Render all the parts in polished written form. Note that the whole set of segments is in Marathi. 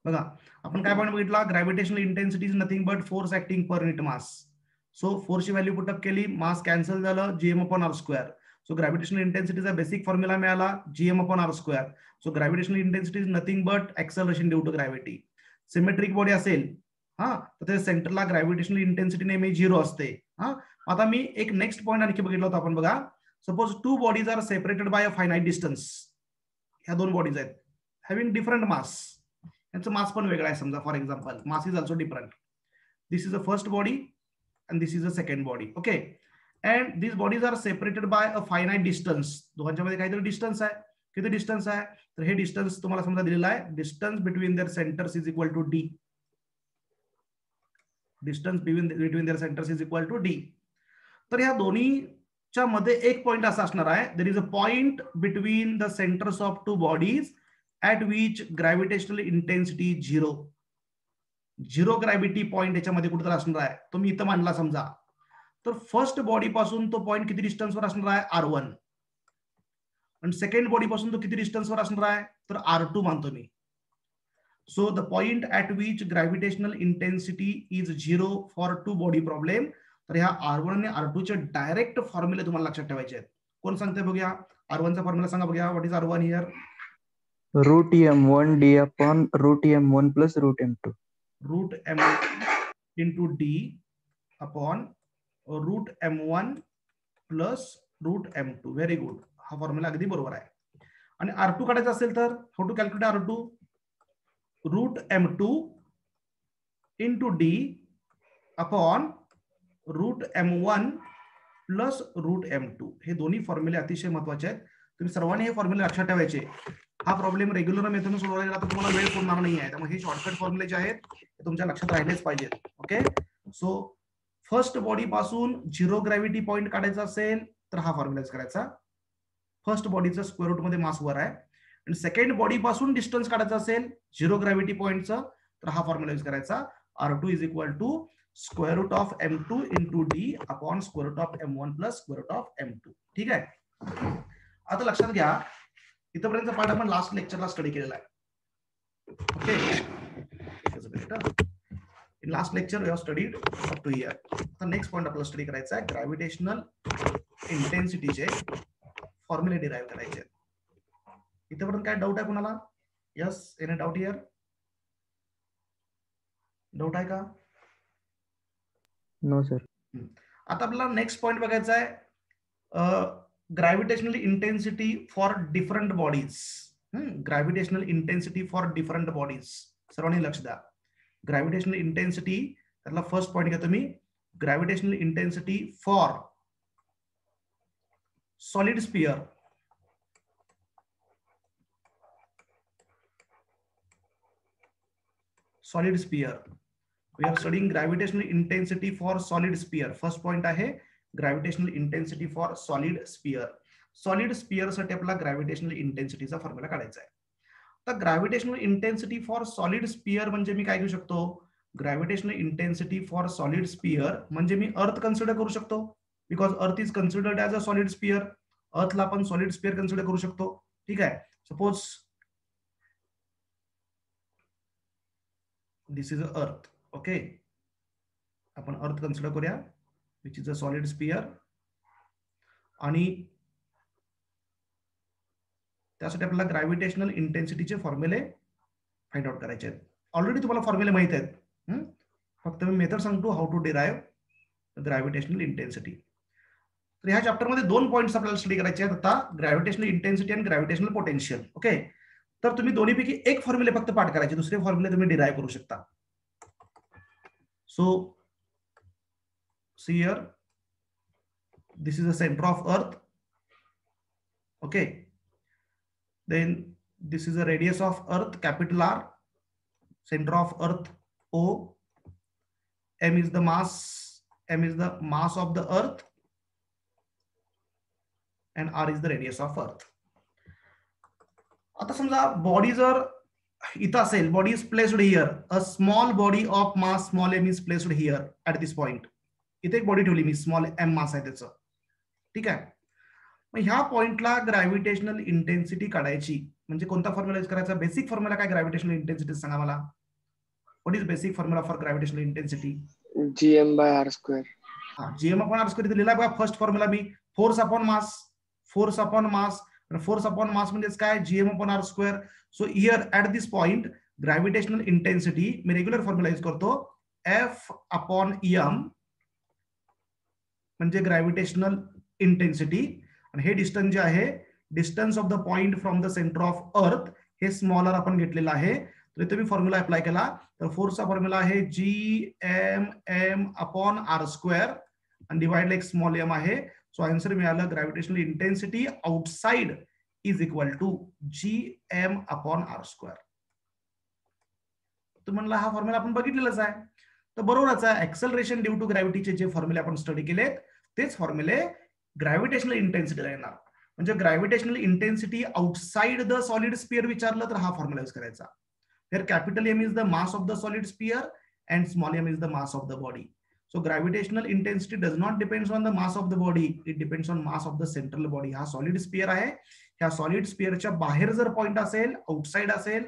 बघा आपण काय पॉईंट बघितला, gravitational intensity is nothing but force acting per unit mass. So फोर्सची व्हॅल्यू पुटअप केली, मास कॅन्सल झालं, GM upon R square. So gravitational इंटेन्सिटीचा बेसिक फॉर्म्युला मिळाला, GM upon R square. So gravitational intensity is nothing but acceleration due to gravity. Symmetric body असेल हा तर त्या सेंटरला ग्रॅव्हिटेशनल इंटेन्सिटी नेहमी 0 असते. हा आता मी एक नेक्स्ट पॉईंट आणखी बघितला होता आपण. बघा suppose two bodies are separated by a finite distance. ह्या दोन बॉडीज आहेत हॅव्हिंग डिफरंट मास. यांचं मास पण वेगळा आहे. समजा for example mass is also different. This is a first body and this is a second body. Okay, and these bodies are separated by a finite distance. दोघांच्या मध्ये काहीतरी डिस्टन्स आहे. किती डिस्टन्स आहे तर हे डिस्टन्स तुम्हाला समजा दिलेला आहे, distance between their centres is equal to D. Distance between their centres is equal to D. तर ह्या दोन्हीच्या मध्ये एक पॉइंट असा असणार आहे, there is a point between the centres of two bodies at which gravitational intensity 0. 0 gravity point याच्यामध्ये कुठेतरी असणार आहे. तो मी इथं मांडला समजा. तर फर्स्ट बॉडी पासून तो पॉइंट किती डिस्टन्सवर असणार आहे, R1. आणि सेकंड बॉडी पासून तो किती डिस्टन्सवर असणार आहे तर R2 मानतो मी. So the point at which gravitational intensity is 0 for two body problem. तर ह्या R1 आणि R2 चे डायरेक्ट फॉर्म्युले तुम्हाला लक्षात ठेवायचे आहेत. कोण सांगते बघूया, R1 चा फॉर्म्युला सांगा बघूया. What is R1 here? Root m1 d upon root m1 plus root m2. Root m1 into d upon root m1 plus root m2. Very good. हा फॉर्म्युला अगदी बरोबर आहे. आणि R2 काढायचा असेल तर how to calculate R2? Root m2 into D upon root m1 plus root m2. हे दोन्ही फॉर्म्युले अतिशय महत्वाचे आहेत. तुम्ही सर्वांनी हे फॉर्म्युले लक्षात ठेवायचे. हा प्रॉब्लेम रेग्युलर मेथडने सोडवला गेला तर तुम्हाला वेळ पुरणार नाही आहे. त्यामुळे हे शॉर्टकट फॉर्म्युले जे आहेत ते तुमच्या लक्षात राहिलेच पाहिजेत. ओके, सो फर्स्ट बॉडी पासून 0 ग्रॅव्हिटी पॉइंट काढायचा असेल तर हा फॉर्म्युला करायचा. फर्स्ट बॉडीचं स्क्वेअर रूट मध्ये मास वर आहे. आणि सेकंड बॉडी पासून डिस्टन्स काढायचा असेल 0 ग्रॅव्हिटी पॉइंटचं तर हा फॉर्म्युला यूज करायचा. R2 is equal to square root of m2 into D upon square root of m1 plus square root of m2. ठीक आहे. आता लक्षात घ्या, इथपर्यंत पार्ट आपण लास्ट लेक्चरला स्टडी केलेला आहे. Okay, in last lecture we have studied up to here. तर नेक्स्ट पॉइंट आपल्याला स्टडी करायचा आहे, ग्रॅव्हिटेशनल इंटेन्सिटीचे फॉर्म्युले डिराइव्ह करायचे. इथपर्यंत काय डाऊट आहे कुणाला? Yes, any doubt here? Doubt आहे का? No sir. आता आपल्याला नेक्स्ट पॉइंट बघायचा आहे, gravitational intensity for different bodies. Gravitational intensity for different bodies. सर्वांनी लक्ष द्या. ग्रॅव्हिटेशनल इंटेन्सिटी त्यातला फर्स्ट पॉइंट घेतो मी, gravitational intensity for solid sphere. Solid sphere. We are studying gravitational intensity for solid sphere. First point आहे gravitational intensity for solid sphere. Solid sphere साठी आपला ग्रॅव्हिटेशनल इंटेन्सिटीचा फॉर्म्युला काढायचा आहे. तर gravitational intensity for solid sphere म्हणजे मी काय घेऊ शकतो, gravitational intensity for solid sphere म्हणजे मी अर्थ कन्सिडर करू शकतो, because earth is considered as a solid sphere. अर्थला आपण सॉलिड स्पियर कन्सिडर करू शकतो. ठीक आहे. सपोज दिस इज अ अर्थ. ओके, आपण अर्थ कन्सिडर करूया which is a solid sphere. आणि त्यासाठी आपल्याला ग्रॅव्हिटेशनल इंटेन्सिटीचे फॉर्म्युले फाइंड आउट करायचे आहेत. ऑलरेडी तुम्हाला फॉर्म्युले माहित आहेत. फक्त मी मेथड सांगतो how to derive gravitational intensity. तर ह्या चॅप्टरमध्ये 2 पॉइंट्स आपल्याला स्टडी करायचे आहेत आता, ग्रॅव्हिटेशनल इंटेन्सिटी आणि ग्रॅव्हिटेशनल पोटेन्शियल. ओके, तर तुम्ही दोन्हीपैकी एक फॉर्म्युले फक्त पाठ करायचे, दुसरे फॉर्म्युले तुम्ही डिराइव्ह करू शकता. So see here, this is the center of earth. Okay, then this is the radius of earth, capital R. Center of earth O. M is the mass of the earth, and R is the radius of earth. आता समजा बॉडी जर इथं असेल, body is placed here, a small body of mass small m is placed here at this point. इथे एक बॉडी ठेवली मी, स्मॉल m मास आहे त्याचं. ठीक आहे. मग ह्या पॉइंटला ग्रॅव्हिटेशनल इंटेन्सिटी काढायची म्हणजे कोणता फॉर्म्युला यूज करायचा? बेसिक फॉर्म्युला काय ग्रॅव्हिटेशनल इंटेन्सिटी सांगा मला. What is basic formula for gravitational intensity? gm/r². हा, gm/r² इथे लिहिला बघा. फर्स्ट फॉर्म्युला मी force upon mass. Force upon mass, force upon mass म्हणजे काय? gm/r². So here at this point gravitational intensity मी रेग्युलर फॉर्म्युला यूज करतो, F/m म्हणजे ग्रॅव्हिटेशनल इंटेन्सिटी. आणि हे डिस्टन्स जे आहे, distance of the point from the centre of अर्थ, हे स्मॉलर आपण घेतलेलं आहे. तर इथे मी फॉर्म्युला अप्लाय केला, तर फोर्सचा फॉर्म्युला आहे gmm/r² आणि डिवाइड एक स्मॉल m आहे. सो आन्सर मिळालं gravitational intensity outside is equal to gm/r². तर म्हणला हा फॉर्म्युला आपण बघितलेलाच आहे, तर बरोबरच आहे. एक्सेलरेशन ड्यू टू ग्रॅव्हिटीचे जे फॉर्म्युले आपण स्टडी केलेत तेच फॉर्म्युले ग्रॅव्हिटेशनल इंटेन्सिटीला येणार. म्हणजे gravitational intensity outside the solid sphere विचारलं तर हा फॉर्म्युला यूज करायचा. Here capital M is the mass of the solid sphere and small m is the mass of the body. So gravitational intensity does not depends on the mass of the body, it depends on mass of the central body. हा solid sphere आहे, ह्या solid sphere च्या बाहेर जर पॉइंट असेल, आउटसाइड असेल,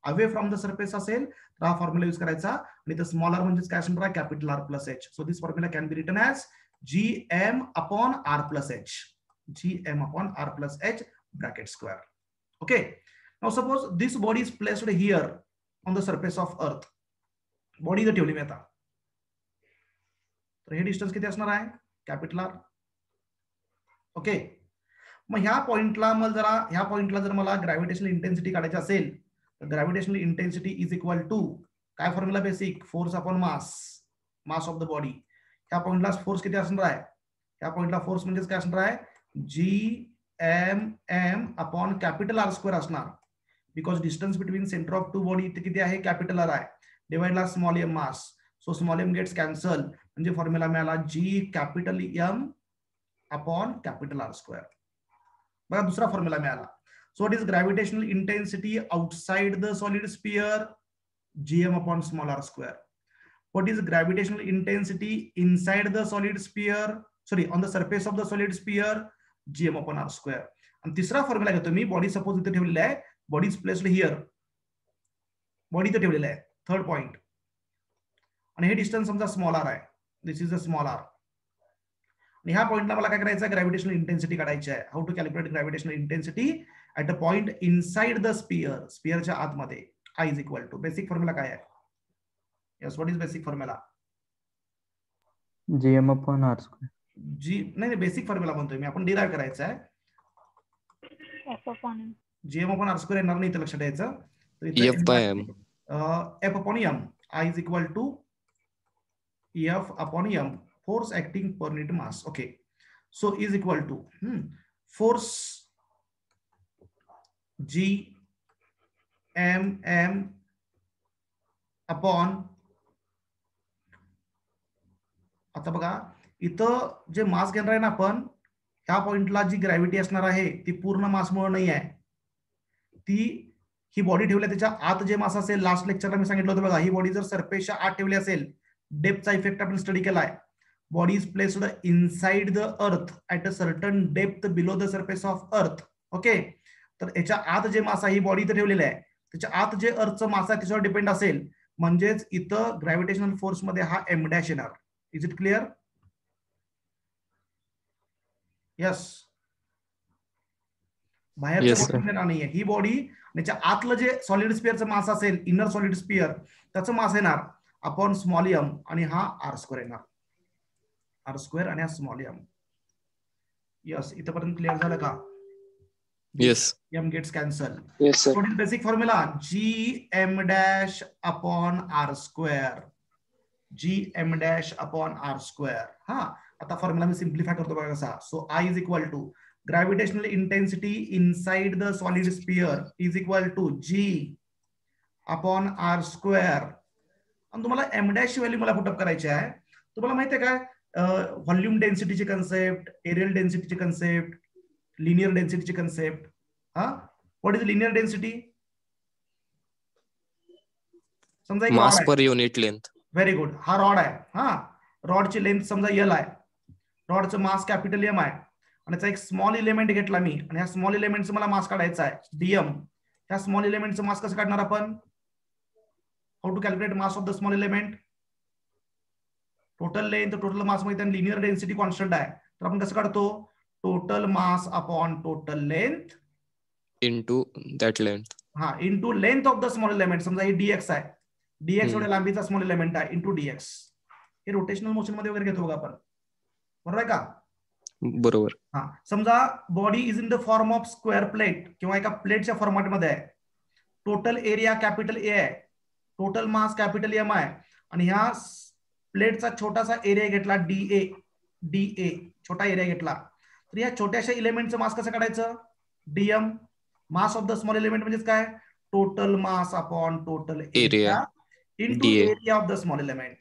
अवे फ्रॉम द सरफेस असेल, तर हा फॉर्म्युला यूज करायचा. आणि तो स्मॉलर म्हणजे काय असणार आहे? Capital R plus H. So this formula can be written as gm/r plus h. gm/r plus h bracket square. Okay. Now suppose this body is placed here on the surface of earth. Body जर ठेवली मी आता, तर हे डिस्टन्स किती असणार आहे? Capital R. ओके. मग ह्या पॉइंटला जर मला ग्रॅव्हिटेशनल इंटेन्सिटी काढायची असेल, तर gravitational intensity is equal to काय formula? Basic force upon mass, mass of the body. ह्या पॉइंटला फोर्स किती असणार आहे? ह्या पॉइंटला फोर्स म्हणजे काय असणार आहे? gmm/R² असणार. Because distance between centre of two body इथे किती आहे? कॅपिटल R आहे. डिवाइड ला small m mass. So small m gets cancel, म्हणजे फॉर्म्युला मिळाला gM/R². बघा दुसरा फॉर्म्युला मिळाला. So what is gravitational intensity outside the solid sphere? gm/r². What is gravitational intensity inside the solid sphere, sorry on the surface of the solid sphere? gm/r². आणि तिसरा फॉर्म्युला घेतो मी. बॉडी सपोज इथे ठेवलेला आहे, body is placed here, body इथे ठेवलेला आहे, थर्ड पॉइंट, आणि हे डिस्टन्स समजा स्मॉल r आहे. This is a small r. आणि ह्या पॉइंटला मला काय करायचं आहे? ग्रॅव्हिटेशनल इंटेन्सिटी काढायची आहे. How to calculate gravitational intensity at a point inside the sphere, स्पियरच्या आतमध्ये. I is equal to basic formula काय आहे? Yes, what is basic formula? gm/r². नाही बेसिक फॉर्म्युला म्हणतोय मी, आपण डिराइव्ह करायचा आहे. gm/r² येणार नाही, इथे लक्षात द्यायचं. F/m. F/m. I is equal to F/m, force acting per unit mass. Okay, so is equal to force gmm upon, आता बघा इथं जे मास घेणार आहे ना आपण, ह्या पॉइंटला जी ग्रॅव्हिटी असणार आहे ती पूर्ण मासमुळे नाही आहे. ती ही बॉडी ठेवली त्याच्या आत जे मास असेल, लास्ट लेक्चरला मी सांगितलं होतं बघा, ही बॉडी जर सरफेसच्या आत ठेवली असेल, डेप्थचा इफेक्ट आपण स्टडी केलाय. Body is placed inside the अर्थ at a certain depth below the surface of earth. Okay. तर याच्या आत जे मास आहे, ही बॉडी इथं ठेवलेली आहे, त्याच्या आत जे अर्थचं मास आहे त्याच्यावर डिपेंड असेल, म्हणजेच इथं ग्रॅव्हिटेशनल फोर्स मध्ये हा m' येणार. Is it clear? यस. बाहेरचं नाहीये, ही बॉडी त्याच्या आतलं जे सॉलिड स्पियरचं मास असेल, इनर सॉलिड स्पियर, त्याचं मास येणार अपॉन स्मॉल m, आणि हा R² येणार. R² आणि हा स्मॉल m. यस, इथपर्यंत क्लिअर झालं का? Yes. m gets cancel. Yes, sir. What is basic formula? gm'/r². gm'/r². हा, आता फॉर्म्युला मी सिम्प्लिफाय करतो बघा कसा. So I is equal to gravitational intensity inside the solid sphere is equal to g/r². आणि तुम्हाला m' ची व्हॅल्यू मला पुटअप करायची आहे. तुम्हाला माहिती आहे काय? व्हॉल्यूम डेन्सिटीची कन्सेप्ट, एरियल डेन्सिटीची कन्सेप्ट, लिनियर डेन्सिटीची concept. What is linear density? समजा एक Mass per unit length. Very good. हा रॉड आहे. रॉडची लेंथ समजा L आहे, रॉडचं मास कॅपिटल M आहे, आणि त्याचा एक स्मॉल एलिमेंट घेतला मी, आणि ह्या स्मॉल एलिमेंटचं मला मास काढायचा आहे dm. ह्या स्मॉल एलिमेंटचं मास कसं काढणार आपण? How to calculate mass of the small element? Total length, total mass मध्ये लिनियर डेन्सिटी कॉन्स्टंट आहे, तर आपण कसं काढतो? Total mass upon total length into that length. हा into length of the small element. समजा हे डीएक्स आहे, डीएक्स एवढ्या लांबीचा स्मॉल एलिमेंट आहे, इंटू डीएक्स. हे रोटेशनल मोशन मध्ये वगैरे घेतो बघा आपण, बरोबर आहे का? बरोबर. हा समजा body is in the form of square plate किंवा एका प्लेटच्या फॉर्मॅटमध्ये आहे. टोटल एरिया कॅपिटल ए आहे, टोटल मास कॅपिटल एम आहे, आणि ह्या प्लेटचा छोटासा एरिया घेतला डीए, डीए छोटा एरिया घेतला, तर या छोट्याशा एलिमेंटचं मास कसं काढायचं? DM. Mass of the small element म्हणजे काय? Total mass upon total area into area of the small element.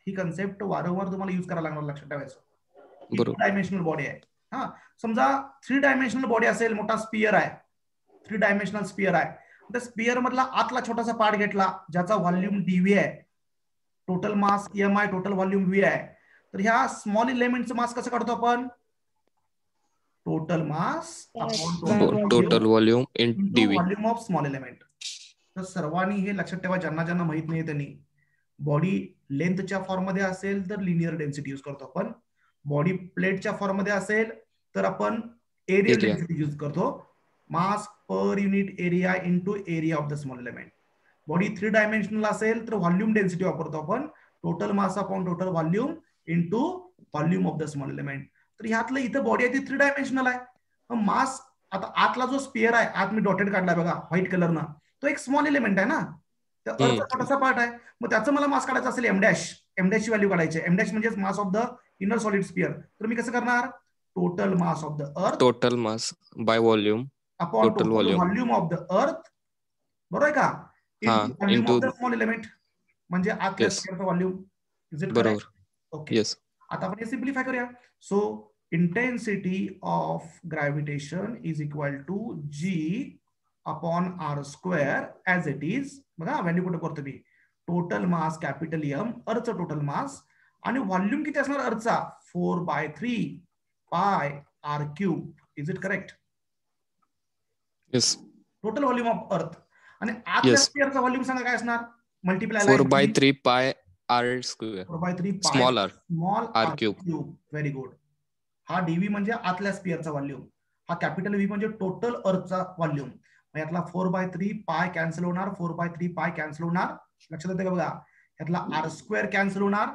He concept वारंवार तुम्हाला युज करायला लागणार, लक्षात ठेवायचं. टू डायमेन्शनल बॉडी आहे. हा समजा 3 डायमेन्शनल बॉडी असेल, मोठा स्पियर आहे, 3 डायमेन्शनल स्पियर आहे, त्या स्पियर मधला आतला छोटासा पार्ट घेतला ज्याचा व्हॉल्यूम डीव्ही आहे, टोटल मास एम आहे, टोटल व्हॉल्यूम व्ही आहे, तर ह्या स्मॉल एलिमेंटचं मास कसं काढतो आपण? Total mass upon total volume in dv, volume of small element. तर सर्वांनी हे लक्षात ठेवा, ज्यांना ज्यांना माहित नाही त्यांनी. बॉडी लेंथच्या फॉर्म मध्ये असेल तर लिनियर डेन्सिटी यूज करतो आपण, बॉडी प्लेटच्या फॉर्म मध्ये असेल तर आपण एरिया डेन्सिटी यूज करतो, mass per unit area into area of the small element. Body 3 dimensional असेल तर व्हॉल्यूम डेन्सिटी वापरतो आपण, total mass upon total volume into volume of the small element. तर ह्यातलं इथं बॉडी आहे ती 3 डायमेन्शनल आहे. मास आता आतला जो स्पियर आहे, आत मी डॉटेड काढलाय बघा व्हाईट कलरनं, तो एक स्मॉल एलिमेंट आहे ना, तर अर्थचा छोटासा पार्ट आहे, मग त्याचं मला मास काढायचं असेल एम डॅश, एम डॅश ची व्हॅल्यू काढायची. एम डॅश म्हणजे mass of the inner solid sphere. तर मी कसं करणार? Total mass of the earth, total mass by volume upon total volume of the earth, बरोबर आहे का? Volume of the small element म्हणजे आतल्या स्पियरचा volume. Is it correct? Okay. Yes. आता आपण हे सिम्प्लिफाय करूया. So intensity of gravitation is equal to G upon R square as it is. बघा व्हॅल्यू कुठे करतो मी? टोटल मास कॅपिटल एम, अर्थचं टोटल मास, आणि व्हॉल्यूम किती असणार अर्थचा? 4/3 pi R cube. Is it correct? Yes. Total volume of earth. आणि आतल्या स्पियरचा व्हॉल्यूम सांगा काय असणार? Multiply 4/3 pi R square, 4/3 small R, small R cube. Very good. हा डीव्ही म्हणजे आतल्या स्पियरचा व्हॉल्यूम, हा कॅपिटल व्ही म्हणजे टोटल अर्थचा व्हॉल्यूम. यातला 4/3 पाय कॅन्सल होणार, 4/3 पाय कॅन्सल होणार, लक्षात येते का बघा? यातला आर स्क्वेअर कॅन्सल होणार,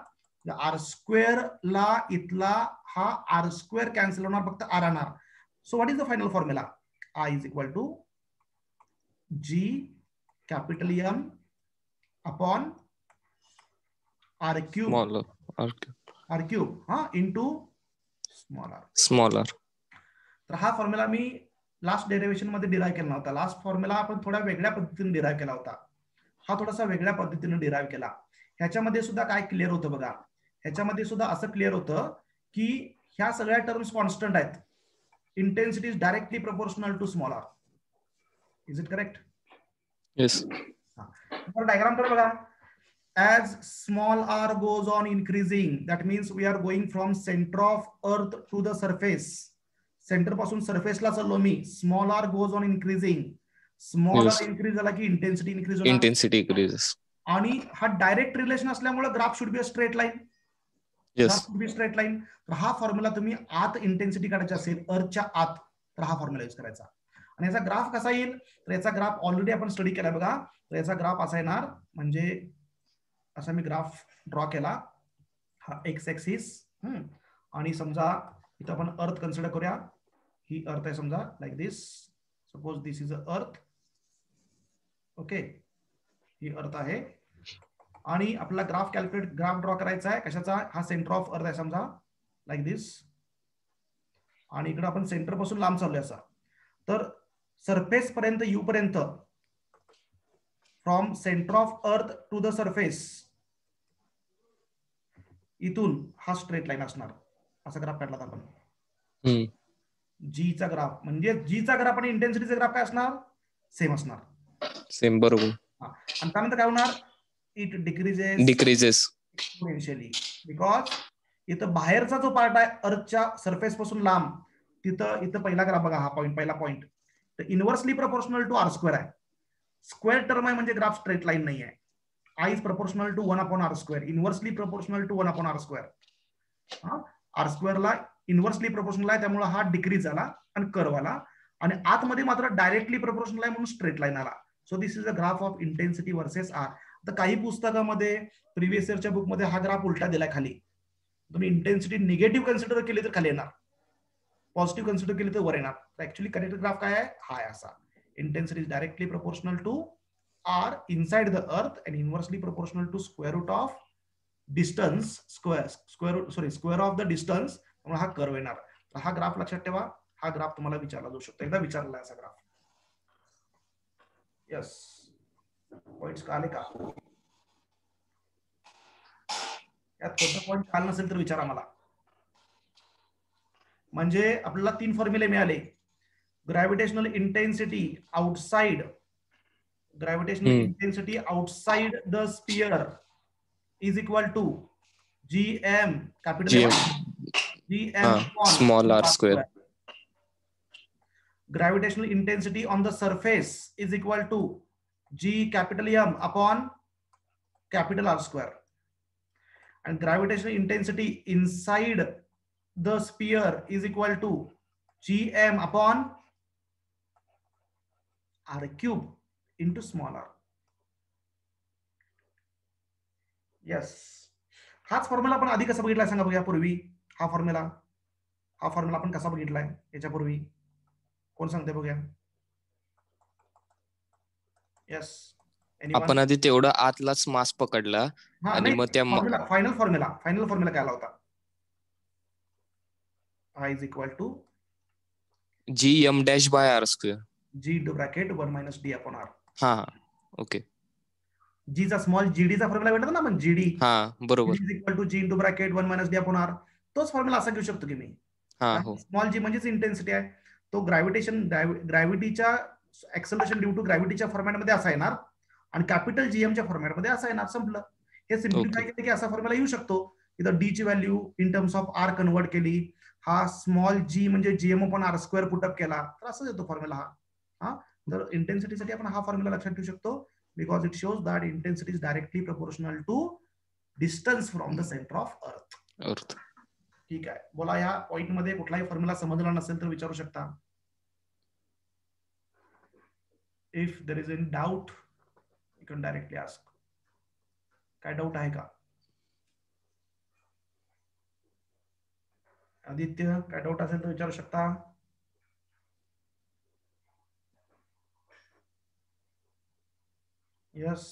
आर स्क्वेअर ला इथला हा आर स्क्वेअर कॅन्सल होणार, फक्त आर राहणार. So what is the final formula? I is equal to G capital M upon R cube, R cube हा इंटू स्मॉल आर. तर हा फॉर्म्युला मी लास्ट डेरिव्हेशन मध्ये डिराइव्ह केला नव्हता. लास्ट फॉर्म्युला आपण थोड्या वेगळ्या पद्धतीने डिराइव्ह केला होता, हा थोडासा वेगळ्या पद्धतीने डिराइव्ह केला. ह्याच्यामध्ये सुद्धा काय क्लिअर होतं बघा? ह्याच्यामध्ये सुद्धा असं क्लिअर होतं की ह्या सगळ्या टर्म्स कॉन्स्टंट आहेत. Intensity is directly proportional to small R. Is it correct? Yes. Diagram तर बघा. As small r goes on increasing, that means we are going from center of earth to the surface. Centre पासून सरफेसला चाललो मी. Small R goes on increasing, small R increase झाला की इंटेन्सिटी इन्क्रीज होणार, इंटेन्सिटी इन्क्रीजेस. आणि हा डायरेक्ट रिलेशन असल्यामुळे graph should be a straight line. Graph should be straight line. तर हा फॉर्म्युला तुम्ही आत इंटेन्सिटी काढायची असेल अर्थच्या आत, तर हा फॉर्म्युला यूज करायचा. आणि याचा ग्राफ कसा येईल? तर याचा ग्राफ ऑलरेडी आपण स्टडी केला बघा. तर याचा ग्राफ असा येणार, म्हणजे असा मी ग्राफ ड्रॉ केला, हा एक्स ऍक्सिस, आणि समजा इथं आपण अर्थ कन्सिडर करूया. ही अर्थ आहे समजा, like this. Suppose this is अ अर्थ. ओके, ही अर्थ आहे, आणि आपला ग्राफ ग्राफ ड्रॉ करायचा आहे. कशाचा? हा सेंटर ऑफ अर्थ आहे समजा, लाईक दिस, आणि इकडे आपण सेंटर पासून लांब चाललोय असा. तर सरफेस पर्यंत यू पर्यंत, from centre of earth to the surface, इथून हा स्ट्रेट लाईन असणार. असा ग्राफ काढला आपण. जी चा ग्राफ म्हणजे जी चा ग्राफ आणि इंटेन्सिटीचा ग्राफ काय असणार? सेम असणार. सेम, बरोबर. आणि त्यानंतर काय होणार? इट डिक्रीजेस एक्सपोनेन्शियली, बिकॉज इथं बाहेरचा जो पार्ट आहे अर्थच्या सरफेस पासून लांब, तिथं इथं पहिला ग्राफ बघा, हा पॉईंट, पहिला पॉईंट, तर inversely proportional to R square आहे. स्क्वेअर टर्म आहे म्हणजे ग्राफ स्ट्रेट लाईन नाही आहे. I is proportional to 1/r², inversely proportional to 1/r². r² ला इनव्हर्सली प्रपोर्शनल आहे, त्यामुळे हा डिक्रीज आला आणि कर्व आला, आणि आतमध्ये मात्र डायरेक्टली प्रपोर्शनल आहे म्हणून स्ट्रेट लाईन आला. So this is a graph of intensity versus R. तर काही पुस्तकामध्ये प्रिव्हियस इयरच्या बुकमध्ये हा ग्राफ उलटा दिलाय खाली. तुम्ही इंटेन्सिटी निगेटिव्ह कन्सिडर केली तर खाली येणार, पॉझिटिव्ह कन्सिडर केली तर वर येणार. तर ऍक्च्युअली करेक्ट ग्राफ काय आहे, हा आहे असा. Intensity is directly proportional to r inside the earth and inversely proportional to square root of distance, square of the distance. त्यामुळे हा कर्व येणार. तर हा ग्राफ लक्षात ठेवा. हा ग्राफ तुम्हाला विचारला जाऊ शकतो, एकदा विचारला असा ग्राफ. यस, पॉइंट्स कळाले का? यात कोणता पॉइंट कळाला नसेल तर विचारा मला. म्हणजे आपल्याला 3 फॉर्म्युले मिळाले. Gravitational intensity outside, gravitational intensity outside the sphere is equal to gm capital M, gm small r². Gravitational intensity on the surface is equal to g capital M upon capital R². And gravitational intensity inside the sphere is equal to gm upon r³ into small r. Yes, हाच फॉर्म्युला आपण आधी कसा बघितलाय सांगा बघूया. पूर्वी हा फॉर्म्युला आपण कसा बघितलाय याच्यापूर्वी, कोण सांगते बघूया. यस, आपण आधी तेवढा आतलाच मास पकडला आणि मग त्या फायनल फॉर्म्युला काय आला होता? I is equal to gm-r², g into bracket 1 - d upon r. हा ओके. g चा स्मॉल gd चा फॉर्म्युला भेटला ना आपण, gd. हा बरोबर. is equal to g into bracket 1 - d upon r. तोच फॉर्म्युला असा घेऊ शकतो की मी. स्मॉल g म्हणजेच इंटेन्सिटी आहे. तो ग्रॅव्हिटीच्या एक्सेलरेशन ड्यू टू ग्रॅव्हिटीच्या फॉर्मॅटमध्ये असा येणार आणि कॅपिटल जीएमच्या फॉर्मॅटमध्ये असा येणार. संपलं. हे सिम्प्लिफाय केले की असा फॉर्म्युला येऊ शकतो. इथं डी ची value in terms of R convert केली, हा स्मॉल जी म्हणजे gm/r² पुटअप केला, तर असं येतो फॉर्म्युला हा. तर इंटेन्सिटीसाठी आपण हा फॉर्म्युला लक्षात ठेवू शकतो, because it shows that intensity is directly proportional to distance from the centre of earth. ठीक आहे, बोला. या पॉइंट मध्ये कुठलाही फॉर्म्युला समजला नसेल तर विचारू शकता. If there is any doubt you can directly ask. काय डाऊट आहे का? आदित्य, काय डाऊट असेल तर विचारू शकता. Yes,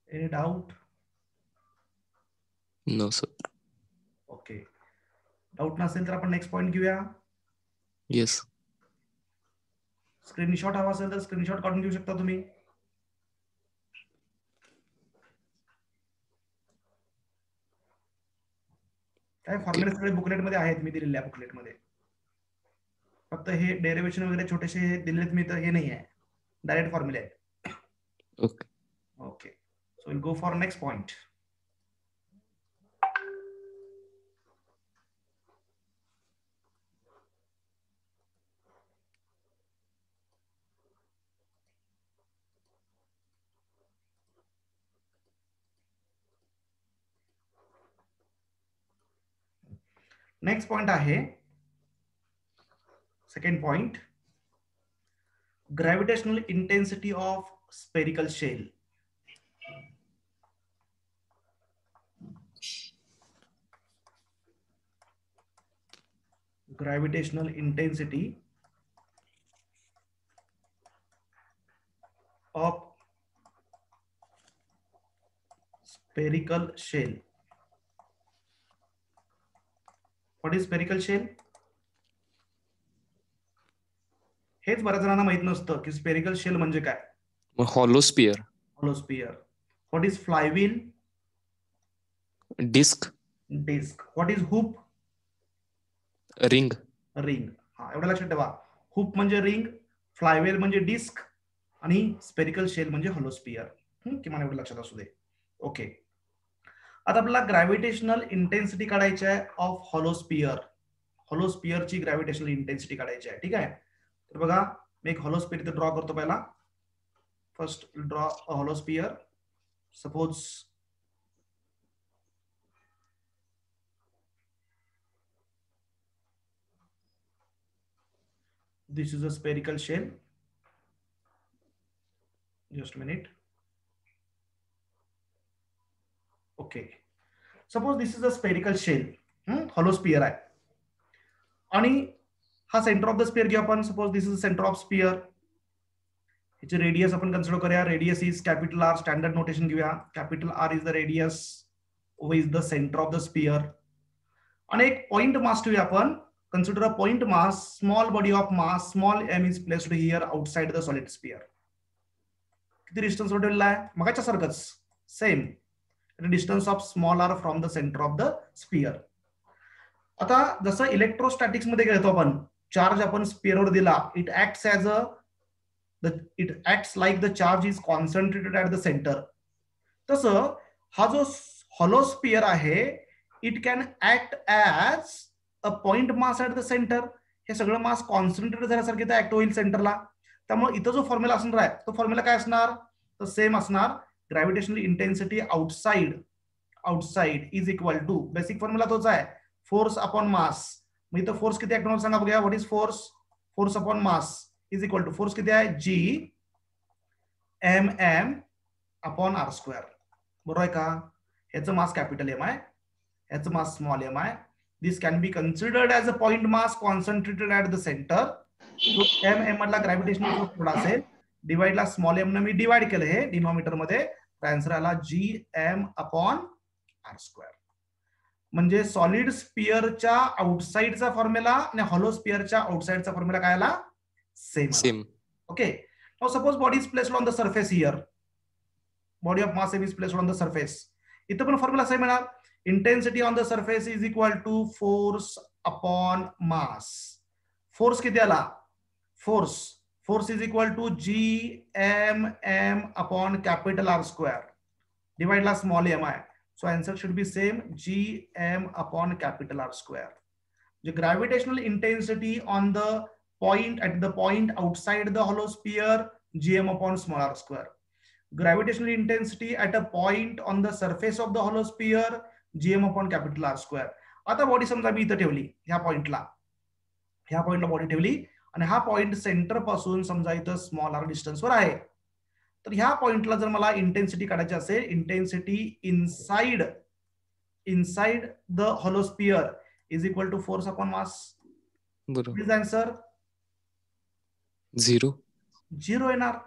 any doubt? No sir. Okay, doubt नसेल तर आपण नेक्स्ट पॉइंट घेऊया. येस. स्क्रीनशॉट हवा असेल तर स्क्रीनशॉट काढून घेऊ शकता तुम्ही. काय फॉर्म्युले सगळे बुकलेट मध्ये आहेत, मी दिलेल्या बुकलेट मध्ये. फक्त हे डेरिव्हेशन वगैरे छोटेसे दिलेत मी, तर हे नाही आहे, डायरेक्ट फॉर्म्युले आहेत. Okay okay, so will go for next point. Next point आहे second point, gravitational intensity of spherical shell. Gravitational intensity of spherical shell. What is spherical shell? हेच बऱ्याच जणांना माहित नसतं की स्पेरिकल शेल म्हणजे काय. Hollow sphere. What is flywheel? Disc. What is hoop? Ring. हा, एवढं लक्षात ठेवा. हुप म्हणजे रिंग, फ्लायव्हील म्हणजे डिस्क आणि स्पेरिकल शेल म्हणजे हॉलोस्पियर. किमान एवढं लक्षात असू दे. ओके, आता आपल्याला ग्रॅव्हिटेशनल इंटेन्सिटी काढायची आहे ऑफ हॉलोस्पियरची ग्रॅव्हिटेशनल इंटेन्सिटी काढायची आहे. ठीक आहे, तर बघा मी एक हॉलोस्पियर इथे ड्रॉ करतो. पहिला First, we'll draw a hollow sphere. Suppose this is a spherical shell. Just a minute. Okay. Suppose this is a spherical shell. Hollow sphere आहे. आणि हा सेंटर ऑफ द स्फिअर घेऊ आपण. Suppose this is centre of sphere. ह्याचे रेडियस आपण कन्सिडर करूया. Radius is capital R. Standard notation घेऊया. Capital R is the radius, O is the centre of the sphere. आणि एक पॉइंट मास ठेवूया आपण. Consider a point mass. Small body of mass small m is placed here outside the solid sphere. किती डिस्टन्स वर ठेवलेला आहे? मगाच्या सारखंच same. Distance of small r from the centre of the sphere. आता जसं इलेक्ट्रोस्टॅटिक्स मध्ये घेतो आपण, चार्ज आपण स्फिअरवर दिला, it acts like the charge is concentrated at the centre. तसं हा जो हॉलो स्फिअर आहे, it can act as a point mass at the centre. हे सगळं मास कॉन्सन्ट्रेटेड झाल्यासारखे इथं ऍक्ट होईल सेंटरला. त्यामुळे इथं जो फॉर्म्युला असणार आहे तो फॉर्म्युला काय असणार? तर सेम असणार. Gravitational intensity outside is equal to, basic formula तोच आहे, फोर्स अपॉन मास. मग इथं फोर्स किती ऍक्ट होणार सांगा बघूया. What is force? Force upon mass is equal to, force किती आहे? G M M upon R square. बरोबर आहे का? ह्याचं मास कॅपिटल एम आहे, ह्याचं मास स्मॉल एम आहे. This can be considered as a point mass concentrated at the centre. M m मधला ग्रॅव्हिटेशनल फोर्स थोडा असेल, डिवाइडला स्मॉल एम ने मी डिवाइड केलं हे डिनॉमिनेटर मध्ये, आन्सर आला G M upon R square. म्हणजे सॉलिड स्फिअरच्या आउटसाइडचा फॉर्म्युला आणि हॉलो स्फिअरच्या आउटसाइडचा फॉर्म्युला काय आला? Same. Okay. Now suppose body is placed on the surface here. Body of mass is placed on the surface. इथं पण फॉर्म्युला सेम येणार. Intensity on the surface is equal to force upon mass. Force किती आला? Force is equal to G M M upon capital R square, डिवाइडला small m आहे. So answer should be same, gm upon capital R square. The gravitational intensity on the point at the point outside the hollow sphere, gm upon small r square. Gravitational intensity at a point on the surface of the hollow sphere, gm upon capital R square. आता बॉडी समजा मी इथं ठेवली, ह्या पॉइंटला बॉडी ठेवली आणि हा पॉइंट सेंटर पासून समजा इथं स्मॉल आर डिस्टन्सवर आहे. तर ह्या पॉइंटला जर मला इंटेन्सिटी काढायची असेल, intensity inside the hollow sphere is equal to force upon mass. बरोबर. आन्सर 0 येणार.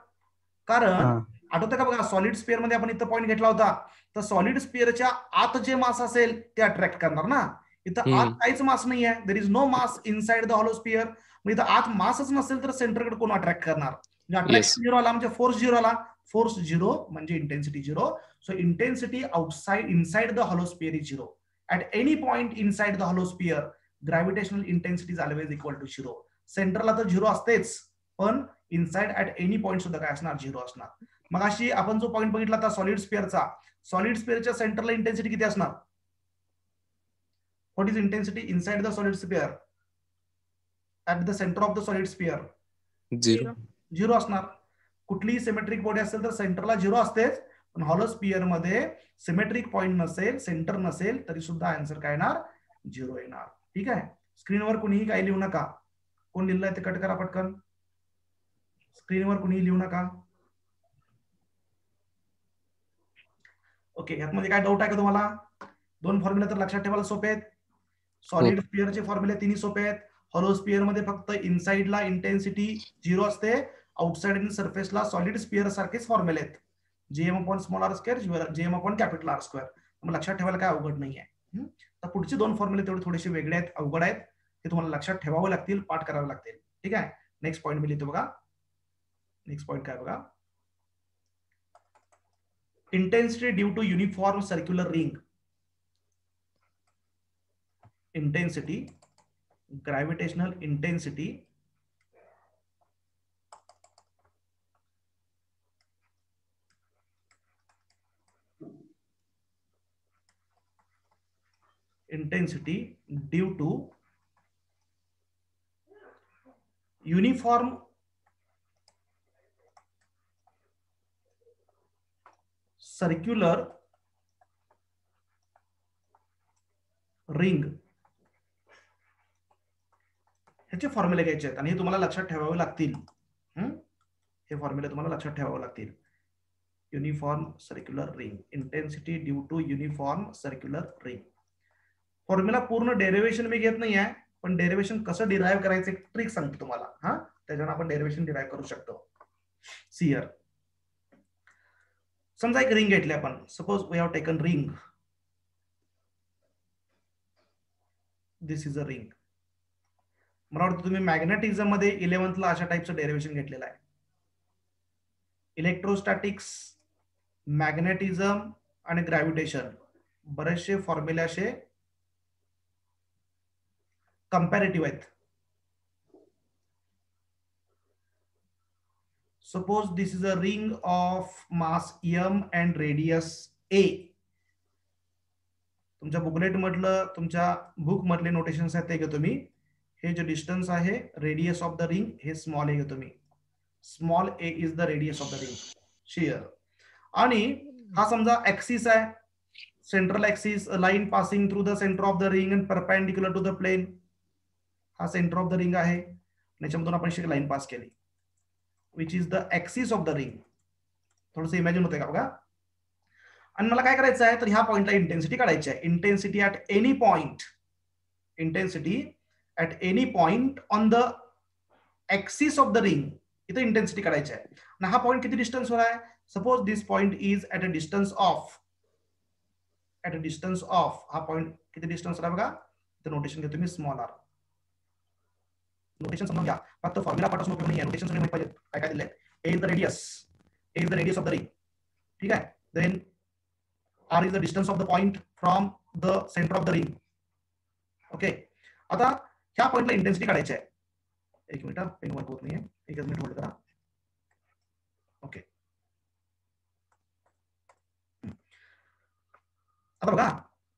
कारण आठवतं का बघा, सॉलिड स्फिअर मध्ये आपण इथं पॉइंट घेतला होता, तर सॉलिड स्फिअरच्या आत जे मास असेल ते अट्रॅक्ट करणार ना. इथं आत काहीच मास नाही आहे, there is no mass inside the hollow sphere. मग इथं आत मासच नसेल तर सेंटरकडे कोण अट्रॅक्ट करणार? अट्रॅक्शन 0 आला म्हणजे फोर्स 0 आला. फोर्स 0 म्हणजे intensity 0. So intensity inside the hollow sphere is 0. At any point inside the hollow sphere gravitational intensity is always equal to 0. सेंटरला तर 0 असतेच, पण इनसाइड ऍट एनी पॉइंट सुद्धा काय असणार? 0 असणार. मग अशी आपण जो पॉइंट बघितला होता सॉलिड स्फिअरच्या सेंटरला इंटेन्सिटी किती असणार? What is intensity inside the solid sphere at the centre of the solid sphere? 0 असणार. कुठलीही सिमेट्रिक बॉडी असेल तर सेंटरला 0 असतेच, पण हॉलो स्फिअर मध्ये सिमेट्रिक पॉइंट नसेल, सेंटर नसेल, तरी सुद्धा आन्सर काय येणार? 0 येणार. ठीक आहे. स्क्रीनवर कुणीही काही लिहू नका. कोण लिहिलंय ते कट करा पटकन. स्क्रीनवर कुणीही लिहू नका. ओके. यामध्ये काय डाऊट आहे का तुम्हाला? दोन फॉर्म्युले तर लक्षात ठेवायला सोपे आहेत. सॉलिड स्फिअरचे फॉर्म्युले तिन्ही सोपे आहेत. हॉलो स्फिअर मध्ये फक्त इनसाइडला इंटेन्सिटी 0 असते, आउटसाइड आणि सरफेसला सॉलिड स्फिअर सारखेच फॉर्म्युले आहेत. GM upon small R square, GM upon capital R square. मग लक्षात ठेवायला काय अवघड नाही आहे. तर पुढचे दोन फॉर्म्युले तेवढे थोडेसे वेगळे आहेत, अवघड आहेत. ते तुम्हाला लक्षात ठेवावे लागतील, पाठ करावे लागतील. ठीक आहे. नेक्स्ट पॉईंट मी लिहितो बघा. नेक्स्ट पॉईंट काय बघा. Intensity due to uniform circular ring. Intensity, gravitational intensity due to uniform circular ring, ह्याचे फॉर्म्युले घ्यायचे आहेत आणि हे तुम्हाला लक्षात ठेवावे लागतील. हे फॉर्म्युले तुम्हाला लक्षात ठेवावे लागतील. Uniform circular ring, intensity due to uniform circular ring. Formula पूर्ण डेरिव्हेशन मी घेत नाही आहे, पण डेरिव्हेशन कसं डिराईव्ह करायचं एक ट्रिक सांगतो तुम्हाला. त्याच्यानं आपण डेरिव्हेशन डिराईव्ह करू शकतो. सियर समजा एक रिंग घेतली आपण. Suppose we have taken ring. This is a ring. मला वाटतं तुम्ही मॅग्नेटिझम मध्ये 11th ला अशा टाईपचं डेरिव्हेशन घेतलेलं आहे. इलेक्ट्रोस्टॅटिक्स, मॅग्नेटिझम आणि ग्रॅव्हिटेशन बरेचसे फॉर्म्युले असे कंपॅरेटिव्ह आहेत. Suppose this is a ring of mass m and radius a. तुमच्या बुकलेट मधलं, तुमच्या बुक मधले नोटेशन्स आहेत ते घेतो मी. हे जे डिस्टन्स आहे रेडियस ऑफ द रिंग, हे स्मॉल ए घेतो मी. Small a is the radius of the ring. शेअर. आणि हा समजा ऍक्सिस आहे, central axis, line passing through the centre of the ring and perpendicular to the plane. हा सेंटर ऑफ द रिंग आहे, त्याच्यामधून आपण एक लाईन पास केली, which is the axis of the ring. थोडंसं इमॅजिन होतंय का बघा. आणि मला काय करायचं आहे, तर ह्या पॉइंटला इंटेन्सिटी काढायची आहे. Intensity at any point, intensity at any point on the axis of the ring, इथे इंटेन्सिटी काढायची आहे. आणि हा पॉइंट किती डिस्टन्सवर आहे. Suppose this point is at a distance of, हा पॉइंट किती डिस्टन्सवर आहे बघा. इथे नोटेशन घेतो मी स्मॉल आर. नोटेशन समजून घ्या, फक्त फॉर्म्युला पाठासून उपयोग नाही आहे. नोटेशन सगळे माहिती पाहिजे. काय काय दिलंय. A is the radius, a is the radius of the ring. ठीक आहे. Then R is the distance of the point from the centre of the ring. Okay. आता ह्या पॉइंटला इंटेन्सिटी काढायची आहे. एक मिनिट, पेन वर्क होत नाहीये, एकच मिनिट होल्ड करा. ओके. आता बघा,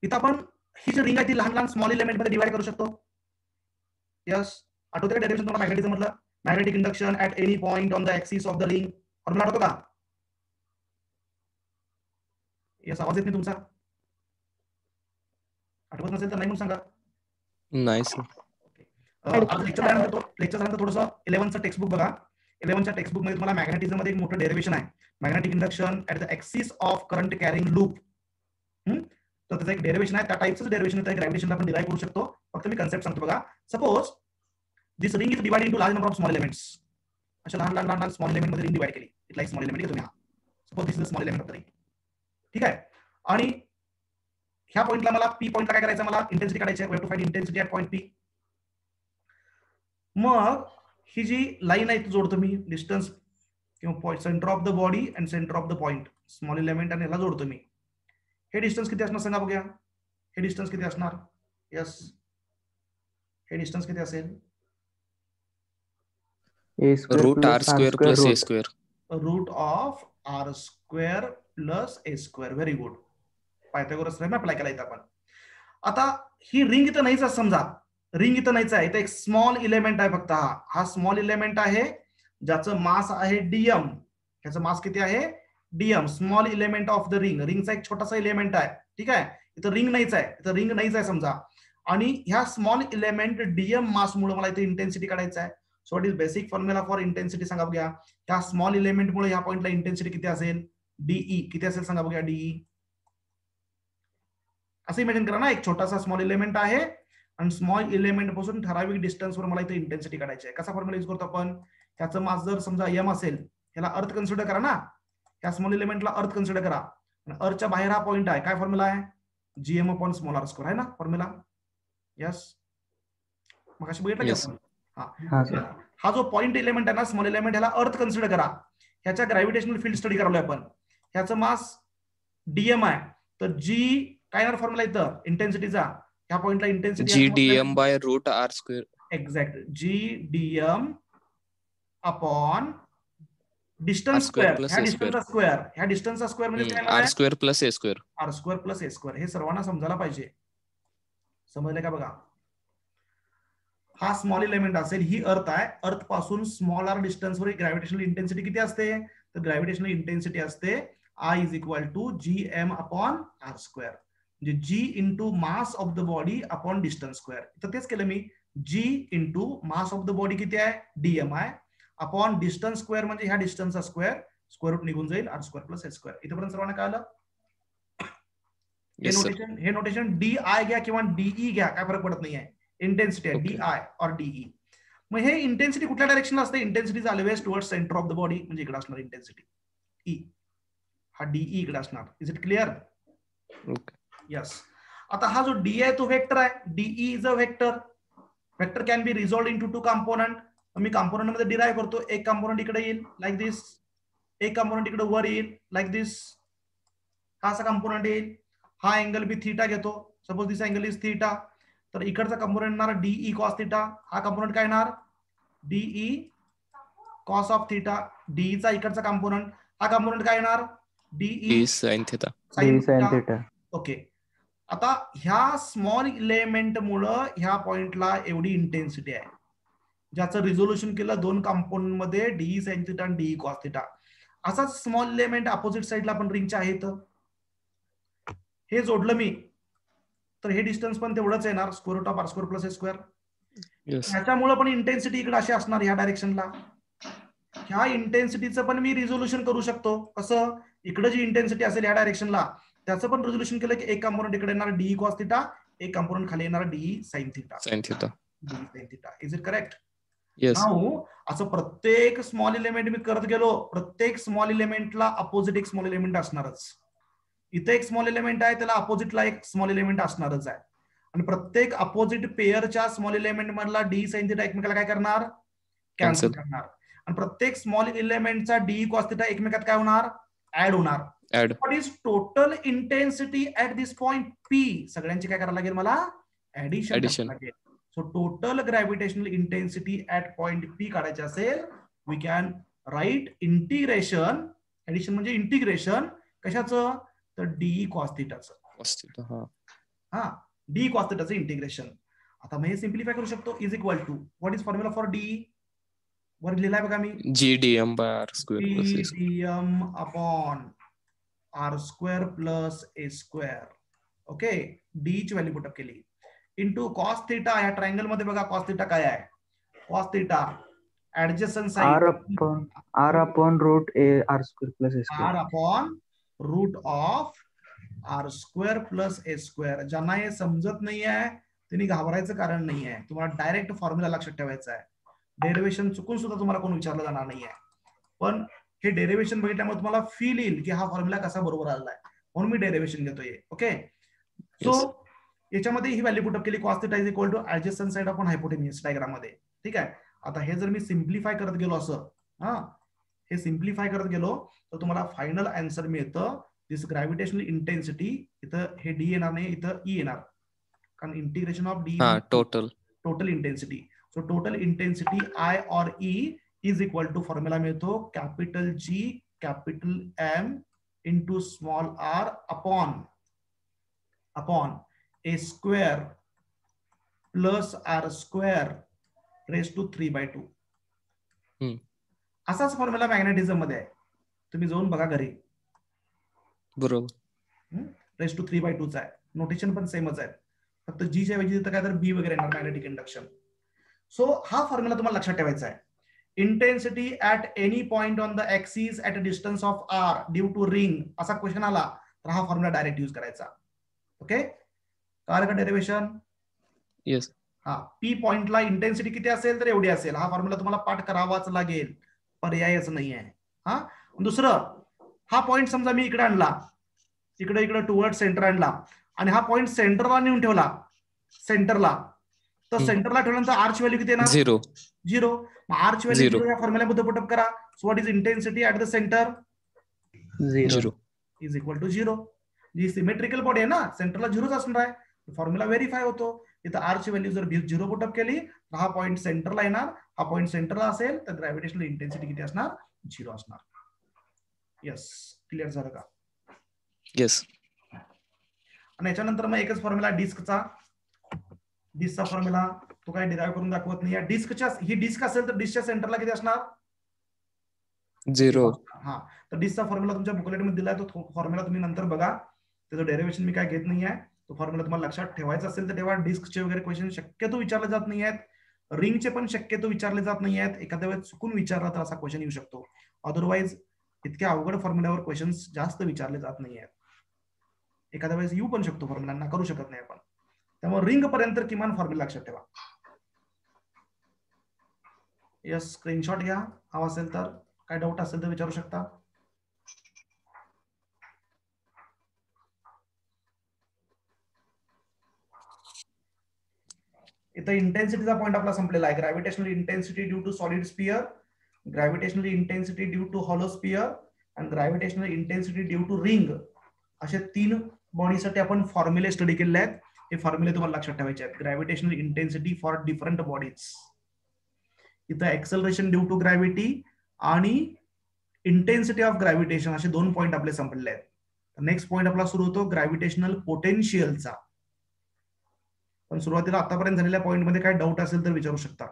इथं आपण ही जी रिंग आहे ती लहान लहान स्मॉल एलिमेंट मध्ये डिवाइड करू शकतो. यस, आठवते का डेरिव्हेशन तुम्हाला मॅग्नेटिझम मधलं. Magnetic induction at any point on the axis of the ring. Formula आठवतो का. यस, आवाज येत नाही तुमचा. आठवत नसेल तर नाही म्हणून सांगा. नाही सर. लेक्चर झाल्यानंतर थोडंसं 11th टेक्स्टबुक बघा. 11th टेक्स्टबुक मध्ये तुम्हाला मॅग्नेटिझम मध्ये एक मोठं डेरिव्हेशन आहे. Magnetic induction at the axis of current carrying loop. तर त्याचं एक डेरिव्हेशन आहे. त्या टाईपचं डेरिव्हेशन ग्रॅव्हिटेशनला आपण डिराईव्ह करू शकतो. फक्त मी कन्सेप्ट सांगतो बघा. Suppose this ring is divided into large number of small elements. अशा लहान लहान स्मॉल एलिमेंट मध्ये रिंग डिवाइड केली. इथला एक स्मॉल एलिमेंट घेतो मी. Suppose this is small element of the ring. ठीक आहे. आणि ह्या पॉइंटला मला पी पॉइंटला काय करायचं, मला इंटेन्सिटी काढायची आहे. We have to find intensity at point P. मग ही जी लाईन आहे ती जोडतो मी. डिस्टन्स किंवा centre of the body and centre of the point, small element आणि याला जोडतो मी. हे डिस्टन्स किती असणार सांगा बघूया. हे डिस्टन्स किती असणार. यस, हे डिस्टन्स किती असेल. Root R square plus A square. Root of R square plus A square. Very good. Pythagoras theorem apply केला इथं आपण. आता ही रिंग इथं नाहीच आहे समजा. रिंग इथं नाहीच आहे. इथं एक स्मॉल इलेमेंट आहे फक्त. हा स्मॉल इलेमेंट आहे ज्याचं मास आहे डीएम. ह्याचं मास किती आहे DM. Small element of the ring. रिंगचा एक छोटासा इलेमेंट आहे. ठीक आहे. इथं रिंग नाहीच आहे. इथं रिंग नाहीच आहे समजा. आणि ह्या स्मॉल इलेमेंट डीएम मास मुळे मला इथे इंटेन्सिटी काढायचं आहे. So it is basic formula for intensity सांगा बघूया. ह्या स्मॉल इलेमेंट मुळे ह्या पॉइंटला इंटेन्सिटी किती असेल. डीई किती असेल सांगा बघूया. डीई असं इमॅजिन करा ना, एक छोटासा स्मॉल एलिमेंट आहे आणि स्मॉल एलिमेंट पासून ठराविक डिस्टन्सवर मला इथे इंटेन्सिटी काढायची आहे. कसा फॉर्म्युला यूज करतो आपण. त्याचं मास जर समजा एम असेल, ह्याला अर्थ कन्सिडर करा ना. ह्या स्मॉल एलिमेंटला अर्थ कन्सिडर करा. अर्थच्या बाहेर हा पॉइंट आहे. काय फॉर्म्युला आहे. GM upon small R square आहे ना फॉर्म्युला. यस, मग अशी बघितलं. हा जो पॉइंट एलिमेंट आहे ना स्मॉल एलिमेंट, ह्याला अर्थ कन्सिडर करा. ह्याच्या ग्रॅव्हिटेशनल फील्ड स्टडी करालोय आपण. ह्याचं मास डीएम आहे. तर जी काय येणार फॉर्म्युला इथं इंटेन्सिटीचा. ह्या पॉइंटला intensity G DM by root R square. Exact. G dm upon distance square. ह्या डिस्टन्सचा स्क्वेअर. ह्या डिस्टन्सचा स्क्वेअर म्हणजे काय. R square plus A square. R square plus A square. हे सर्वांना समजायला पाहिजे. समजले का बघा. हा स्मॉल एलिमेंट असेल. ही अर्थ आहे. अर्थ पासून स्मॉल आर डिस्टन्सवर ग्रॅव्हिटेशनल इंटेन्सिटी किती असते. तर ग्रॅव्हिटेशनल इंटेन्सिटी असते I is equal to G M upon R square, म्हणजे G into mass of the body upon distance square. तर तेच केलं मी, G into mass of the body किती आहे डीएम आहे अपॉन डिस्टन्स स्क्वेअर म्हणजे ह्या डिस्टन्सचा स्क्वेअर, स्क्वेअर रूट निघून जाईल R square plus H square. इथपर्यंत सर्वांना कळलं? हे नोटेशन डी आय घ्या किंवा डीई घ्या, काय फरक पडत नाही आहे. इंटेन्सिटी आहे डी आय और डीई. मग हे इंटेन्सिटी कुठल्या डायरेक्शनला असते? Intensity is always towards centre of the body, म्हणजे इकडे असणार इंटेन्सिटी ई, हा डीई इकडे असणार. Is it clear? यस. आता हा जो डी आहे तो वेक्टर आहे, DE is a vector. Vector can be resolved into two component. मी कंपोनंट मध्ये डिराइव्ह करतो, एक कंपोनंट इकडे येईल लाईक दिस, एक कंपोनंट इकडे वर येईल लाईक दिस, हा असा कंपोनंट येईल. हा अँगल बी थीटा घेतो, suppose this angle is theta, तर इकडचा कंपोनंट येणार डीई कॉस थीटा. हा कंपोनंट काय येणार डीई कॉस ऑफ थीटा. डीईचा इकडचा कंपोनंट, हा कंपोनंट काय येणार d E sine theta. D sine theta. Okay. आता ह्या स्मॉल इलेमेंट मुळे ह्या पॉइंटला एवढी इंटेन्सिटी आहे, ज्याचं रिझोल्युशन केलं दोन कंपोनंट मध्ये डीई साइन थीटा आणि डीई कॉस थीटा. असाच स्मॉल इलेमेंट अपोजिट साइडला पण रिंगच्या आहेत. हे जोडलं मी तर हे डिस्टन्स पण तेवढंच येणार, square root of R square plus A square. ह्याच्यामुळे पण इंटेन्सिटी इकडे अशी असणार ह्या डायरेक्शनला. ह्या इंटेन्सिटीचं पण मी रिझोल्युशन करू शकतो. कसं? इकडे जी इंटेन्सिटी असेल ह्या डायरेक्शनला त्याचं पण रिझोल्युशन केलं की एक कंपोनंट इकडे येणार डीई कॉस थीटा, एक कंपोनंट खाली येणार d E sine theta. D E sine theta. Is it correct? Now असं प्रत्येक स्मॉल इलेमेंट मी करत गेलो, प्रत्येक स्मॉल इलेमेंटला अपोजिट एक स्मॉल इलेमेंट असणारच. इथे एक स्मॉल एलिमेंट आहे, त्याला अपोजिटला एक स्मॉल एलिमेंट असणारच आहे. आणि प्रत्येक अपोजिट पेअरच्या स्मॉल एलिमेंट मधला डी साइन थीटा एकमेकाला काय करणार कॅन्सल करणार. आणि प्रत्येक स्मॉल एलिमेंटचा डी कॉस थीटा एकमेकात काय होणार ऍड होणार. What is total intensity at this point P? सगळ्यांची काय करायला लागेल मला ऍडिशन करायला लागेल. So total gravitational intensity at point P काढायची असेल, we can write integration. Addition म्हणजे इंटिग्रेशन कशाचं? तर डीई कॉस थीटाचं. हा डी कॉस थीटाचं इंटिग्रेशन. आता मी हे सिम्प्लिफाय करू शकतो. Is equal to what is formula for D? वर लिहिलाय बघा मी, G DM by R square plus A square. DM upon R square plus A square. Okay, D ची व्हॅल्यू पुटअप केली इंटू कॉस थीटा. या ट्रायंगल मध्ये बघा कॉस थीटा काय आहे. Cos theta adjacent side R upon root A R square plus A square. R upon root of R square plus A square. ज्यांना हे समजत नाही आहे त्यांनी घाबरायचं कारण नाही आहे. तुम्हाला डायरेक्ट फॉर्म्युला लक्षात ठेवायचा आहे. डेरिव्हेशन चुकून सुद्धा तुम्हाला कोण विचारलं जाणार नाही आहे, पण हे डेरिव्हेशन बघितल्यामुळे तुम्हाला फील येईल की हा फॉर्म्युला कसा बरोबर आलेला आहे, म्हणून मी डेरिव्हेशन घेतोय. ओके, सो याच्यामध्ये ही व्हॅल्यू पुटअप केली. Cos theta is equal to adjacent side upon hypotenuse diagram मध्ये. ठीक आहे. आता हे जर मी सिम्प्लिफाय करत गेलो असं, हे सिम्प्लिफाय करत गेलो तर तुम्हाला फायनल आन्सर मिळतं दिस ग्रॅव्हिटेशनल इंटेन्सिटी. इथं हे डी येणार नाही, इथं ई येणार, कारण integration of D total intensity. So total intensity I or E is equal to formula मिळतो capital G capital M into small r upon A square plus R square raise to 3/2. असाच फॉर्म्युला मॅग्नेटिझम मध्ये आहे, तुम्ही जाऊन बघा घरी. बरोबर. रेस टू 3/2 आहे. नोटेशन पण सेमच आहे, फक्त जी च्या ऐवजी तिथं काय तर बी वगैरे येणार मॅग्नेटिक इंडक्शन. सो हा फॉर्म्युला तुम्हाला लक्षात ठेवायचा आहे. Intensity at any point on the axis at a distance of R due to ring, असा क्वेश्चन आला तर हा फॉर्म्युला डायरेक्ट यूज करायचा. ओके, कळलं का डेरिव्हेशन? येस. हा, पी पॉइंटला इंटेन्सिटी किती असेल तर एवढी असेल. हा फॉर्म्युला तुम्हाला पाठ करावाच लागेल, पर्यायच नाही आहे. हा, दुसरं, हा पॉइंट समजा मी इकडे आणला, इकडे टुवर्ड सेंटर आणला आणि हा पॉइंट सेंटरला नेऊन ठेवला, सेंटरला, तर सेंटरला ठेवल्यानंतर आरची व्हॅल्यू किती येणार? 0. मग आरची व्हॅल्यू 0 या फॉर्म्युल्यामध्ये पुटअप करा. So what is intensity at the centre? 0 is equal to 0. जी सिमेट्रिकल बॉडी आहे ना, सेंटरला 0च असणार आहे. फॉर्म्युला व्हेरीफाय होतो. इथं आरची व्हॅल्यू जर 0 पुटअप केली तर हा पॉइंट सेंटरला येणार. हा पॉइंट सेंटरला असेल तर ग्रॅव्हिटेशनल इंटेन्सिटी किती असणार? 0 असणार. येस, क्लिअर झालं का? येस. आणि याच्यानंतर मग एकच फॉर्म्युला डिस्कचा फॉर्म्युला, तो काय डिराइव्ह करून दाखवत नाही. डिस्कच्या, ही डिस्क असेल तर डिस्कच्या सेंटरला किती असणार? 0. हा, तर डिस्कचा फॉर्म्युला तुमच्या बुकलेटमध्ये दिलाय, तो फॉर्म्युला तुम्ही नंतर बघा, त्याचं डेरिव्हेशन मी काय घेत नाही आहे. तो फॉर्म्युला तुम्हाला लक्षात ठेवायचा असेल तर तेव्हा डिस्कचे वगैरे क्वेश्चन शक्यतो विचारले जात नाही आहेत, रिंगचे पण शक्यतो विचारले जात नाही आहेत. एखाद्या वेळेस चुकून विचारला तर असा क्वेश्चन येऊ शकतो. अदरवाईज इतक्या अवघड फॉर्म्युल्यावर क्वेश्चन्स जास्त विचारले जात नाही आहेत. एखाद्या वेळेस येऊ पण शकतो फॉर्म्युला, करू शकत नाही आपण. त्यामुळे रिंग पर्यंत किमान फॉर्म्युला लक्षात ठेवा. यस, स्क्रीनशॉट घ्या. हवा असेल तर, काय डाऊट असेल तर विचारू शकता. इथं इंटेन्सिटीचा पॉईंट आपला संपलेला आहे. Gravitational intensity due to solid sphere, gravitational intensity due to hollow sphere आणि gravitational intensity due to ring, असे 3 बॉडीसाठी आपण फॉर्म्युले स्टडी केलेले आहेत. हे फॉर्म्युले तुम्हाला लक्षात ठेवायचे आहेत. Gravitational intensity for different bodies, इथं एक्सेलरेशन ड्यू टू ग्रॅव्हिटी आणि इंटेन्सिटी ऑफ ग्रॅव्हिटेशन, असे 2 पॉईंट आपले संपलेले आहेत. नेक्स्ट पॉईंट आपला सुरू होतो ग्रॅव्हिटेशनल पोटेन्शियलचा. पण सुरुवातीला आतापर्यंत झालेल्या पॉईंट मध्ये काय डाऊट असेल तर विचारू शकता.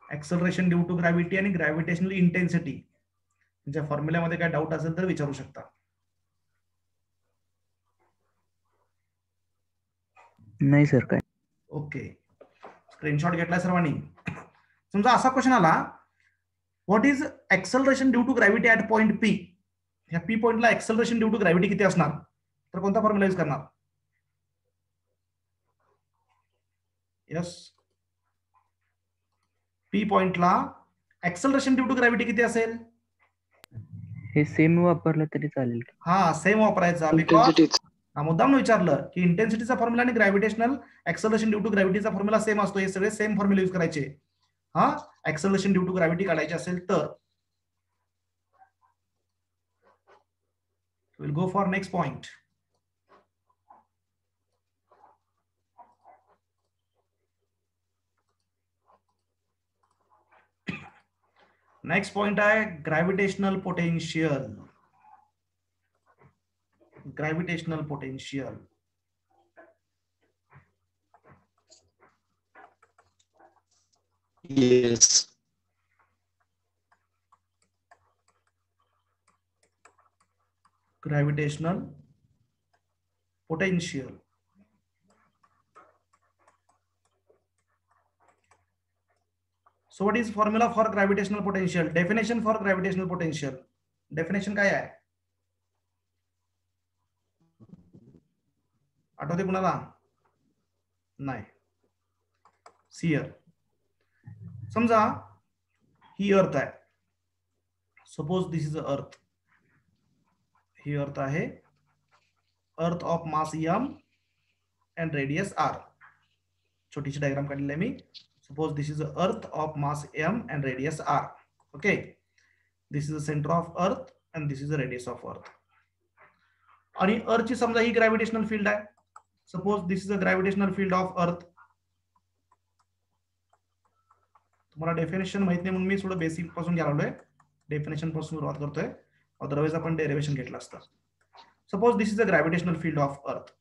एक्सेलरेशन ड्यू टू ग्रॅव्हिटी आणि ग्रॅव्हिटेशनल इंटेन्सिटी यांच्या फॉर्म्युल्यामध्ये काय डाऊट असेल तर विचारू शकता. नाही सर काय. ओके, स्क्रीनशॉट घेतलाय सर्वांनी. समजा असा क्वेश्चन आला, what is acceleration due to gravity at point P. ह्या पी पॉइंटला एक्सेलरेशन ड्यू टू ग्रॅव्हिटी किती असणार, तर कोणता फॉर्म्युला यूज करणार. यस, पी पॉइंटला एक्सेलरेशन ड्यू टू ग्रॅव्हिटी किती असेल. हे सेम वापरलं तरी चालेल. हा, सेम वापरायचा. बिकॉज मुद्दाम विचारलं की इंटेन्सिटीचा फॉर्म्युला आणि ग्रॅव्हिटेशनल एक्सेलरेशन ड्यू टू ग्रॅव्हिटीचा फॉर्म्युला सेम असतो. हे सगळे सेम फॉर्म्युला यूज करायचे. हा, एक्सेलरेशन ड्यू टू ग्रॅव्हिटी काढायची असेल तर. Will go for next point. Next point आहे gravitational potential. Gravitational potential, Yes. Gravitational potential. So what is formula for gravitational potential? Definition for gravitational potential. Definition काय आहे, आठवते कुणाला. नाही. सियर, समजा ही अर्थ आहे. Suppose this is earth. ही अर्थ आहे, earth of mass m and radius r. छोटीशी डायग्राम काढलेली आहे मी. Suppose this is the earth of mass m and radius r. Okay, this is the center of earth and this is the radius of earth. आणि अर्थ ची समजा ही ग्रॅव्हिटेशनल फील्ड आहे. Suppose this is the gravitational field of अर्थ. तुम्हाला डेफिनेशन माहित नाही म्हणून मी थोडं बेसिक पासून घ्यायलोय. डेफिनेशन पासून सुरुवात करतोय, अदरवाइज आपण डेरिव्हेशन घेतलं असतं. Suppose this is the gravitational field of earth.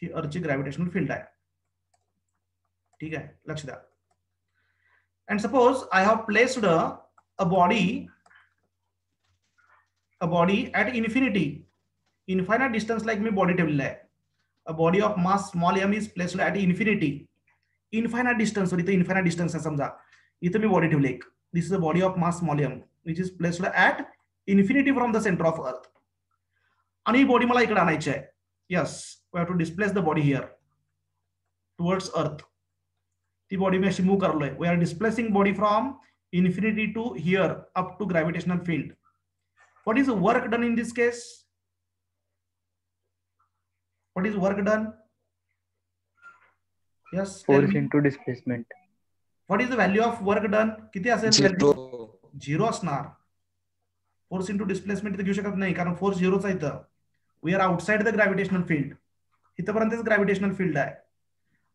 ही अर्थची ग्रॅव्हिटेशनल फील्ड आहे. ठीक आहे, लक्ष द्या. And suppose I have placed a body at infinity, infinite distance, like me body ठेवलेला आहे. A body of mass small m is placed at infinity, infinite distance. इथे infinite distance आहे समजा, इथे मी body ठेवले एक. This is a body of mass small m which is placed at infinity from the center of earth. आणि ही body मला इकडे आणायची आहे. Yes, we have to displace the body here towards earth. ती बॉडी मी अशी मूव करलोय. We are displacing body from infinity to here up to gravitational field. What is work done in this case? What is work done? Yes, force into displacement. What is the value of work done? किती असेल? 0 असणार. फोर्स इनटू डिस्प्लेसमेंट इथे घेऊ शकत नाही, कारण फोर्स 0च आहे इथं. We are outside the gravitational field. इथपर्यंतच ग्रॅव्हिटेशनल फील्ड आहे.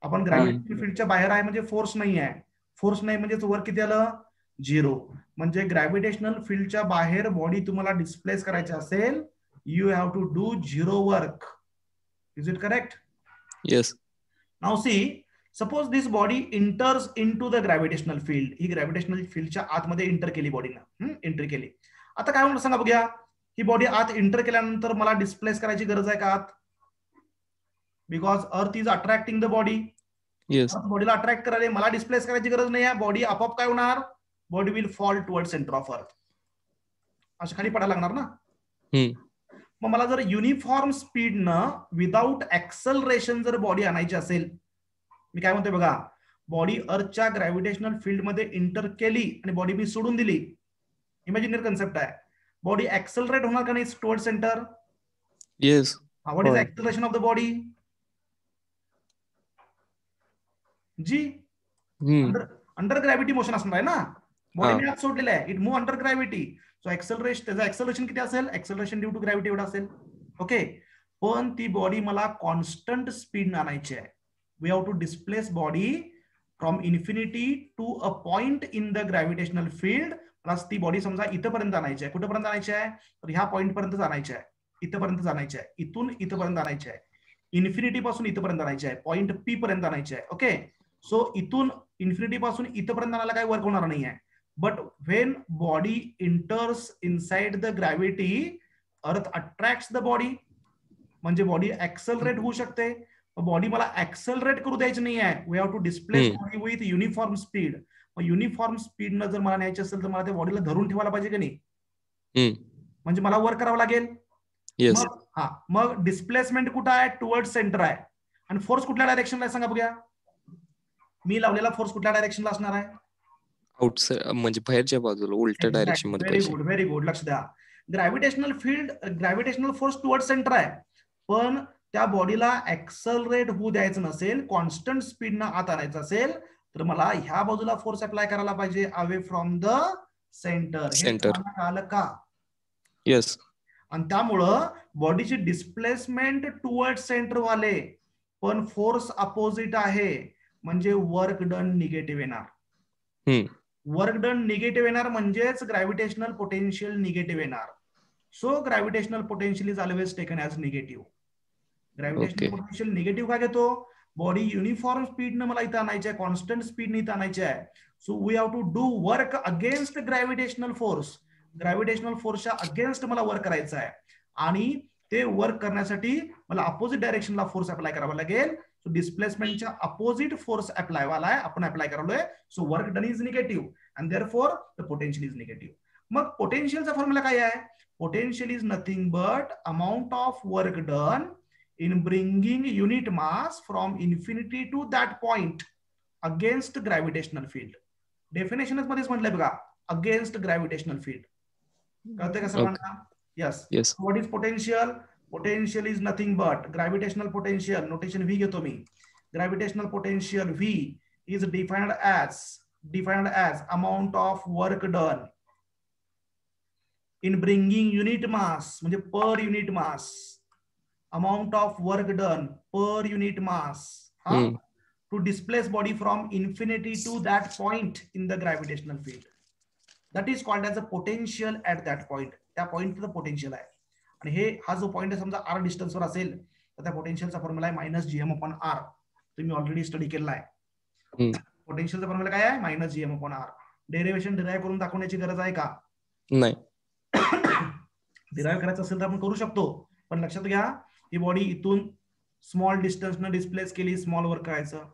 आपण ग्रॅव्हिटेशनल फील्डच्या बाहेर आहे म्हणजे फोर्स नाही आहे. फोर्स नाही म्हणजे वर्क किती आलं? 0. म्हणजे ग्रॅव्हिटेशनल फील्डच्या बाहेर बॉडी तुम्हाला डिस्प्लेस करायची असेल, you have to do 0 work. Is it correct? Yes. Now see, suppose this body enters into the gravitational field, ही ग्रॅव्हिटेशनल फील्डच्या आतमध्ये इंटर केली बॉडीनं, एंट्री केली. आता काय म्हणून सांगा बघूया, ही बॉडी आत एंटर केल्यानंतर मला डिस्प्लेस करायची गरज आहे का आत? Because earth is attracting the body, बॉडीला अट्रॅक्ट करायला, मला डिस्प्लेस करायची गरज नाही आहे. बॉडी आपोआप काय होणार, body will fall toward centre of earth, असं खाली पडायला लागणार ना. मग मला जर युनिफॉर्म स्पीडनं विदाउट ऍक्सलरेशन जर बॉडी आणायची असेल, मी काय म्हणतोय बघा, बॉडी अर्थच्या ग्रॅव्हिटेशनल फील्ड मध्ये इंटर केली आणि बॉडी मी सोडून दिली, इमॅजिनरी कन्सेप्ट आहे. बॉडी ऍक्सलरेट होणार का नाही toward centre? Yes. What is acceleration of the body? जी अंडर ग्रॅव्हिटी मोशन असणार आहे ना, बॉडी मी आत सोडलेलं आहे, it move under gravity. So acceleration, त्याचं ऍक्सलरेशन किती असेल? ऍक्सलरेशन ड्यू टू ग्रॅव्हिटी एवढं असेल. ओके, पण ती बॉडी मला कॉन्स्टंट स्पीड आणायची आहे. We have to displace body from infinity to a point in the gravitational field. Plus ती बॉडी समजा इथपर्यंत आणायची आहे. कुठपर्यंत आणायची आहे? तर ह्या पॉइंट पर्यंत आणायची आहे, इथपर्यंत आणायची आहे, इथून इथपर्यंत आणायची आहे, इन्फिनिटी पासून इथपर्यंत आणायची आहे, पॉइंट पी पर्यंत आणायची आहे. ओके, सो इथून इन्फिनिटी पासून इथपर्यंत आणायला काही वर्क होणार नाही आहे. But when body enters inside the gravity, earth attracts the body, म्हणजे बॉडी ऍक्सलरेट होऊ शकते. बॉडी मला ऍक्सलरेट करू द्यायची नाही आहे. We have to displace body with uniform speed. मग युनिफॉर्म स्पीडनं जर मला न्यायची असेल तर मला त्या बॉडीला धरून ठेवायला पाहिजे की नाही, म्हणजे मला वर्क करावं लागेल. मग डिस्प्लेसमेंट कुठं आहे? टुवर्ड सेंटर आहे. आणि फोर्स कुठल्या डायरेक्शनला आहे सांगा बघूया, मी लावलेला फोर्स कुठल्या डायरेक्शनला असणार आहे? आउटसाइड, म्हणजे बाहेरच्या बाजूला, उलट्या डायरेक्शन मध्ये. Very good, very good. लक्ष द्या, gravitational field, gravitational force toward centre आहे, पण त्या बॉडीला ऍक्सलरेट होऊ द्यायचं नसेल, कॉन्स्टंट स्पीडनं आत आणायचं असेल, तर मला ह्या बाजूला फोर्स अप्लाय करायला पाहिजे, अवे फ्रॉम द सेंटर. आलं का? येस. आणि त्यामुळं बॉडीची डिस्प्लेसमेंट टुवर्ड सेंटर वाले, पण फोर्स अपोजिट आहे, म्हणजे वर्क डन निगेटिव्ह येणार. वर्क डन निगेटिव्ह येणार म्हणजेच ग्रॅव्हिटेशनल पोटेन्शियल निगेटिव्ह येणार. So gravitational potential is always taken as negative. Gravitational potential negative काय घेतो? बॉडी युनिफॉर्म स्पीडनं मला इथं आणायची आहे, कॉन्स्टंट स्पीडने इथं आणायची आहे. So we have to do work against gravitational force. Gravitational फोर्सच्या अगेन्स्ट मला वर्क करायचं आहे, आणि ते वर्क करण्यासाठी मला अपोजिट डायरेक्शनला फोर्स अप्लाय करावा लागेल. सो डिस्प्लेसमेंटच्या अपोजिट फोर्स अप्लाय वाला आहे, आपण अप्लाय करालोय. So work done is negative and therefore the potential is negative. मग पोटेन्शियलचा फॉर्म्युला काय आहे? Potential is nothing but amount of work done in bringing unit mass from infinity to that point against gravitational field. Definition मध्येच म्हटलंय बघा, against gravitational field. कळतंय का सर्वांना? Yes. What is potential? Potential is nothing but gravitational potential. Notation V घेतो मी. Gravitational potential V is defined as amount of work done in bringing unit mass, म्हणजे per unit mass. Amount of work done per unit mass to displace body from infinity to that point in the gravitational field. That is called as a potential at that point. त्या पॉइंटचं पोटेन्शियल आहे. आणि हा जो पॉइंट आहे समजा r डिस्टन्सवर असेल, तर त्या पोटेन्शियलचा फॉर्म्युला आहे -gm/r. तुम्ही ऑलरेडी स्टडी केलेला आहे. पोटेन्शियलचा फॉर्म्युला काय आहे? -gm/r. डेरिव्हेशन डिराइव्ह करून दाखवण्याची गरज आहे का? नाही. डिराइव्ह करायचं असेल तर आपण करू शकतो, पण लक्षात घ्या, ही बॉडी इथून स्मॉल डिस्टन्सनं डिस्प्लेस केली, स्मॉल वर्क करायचं.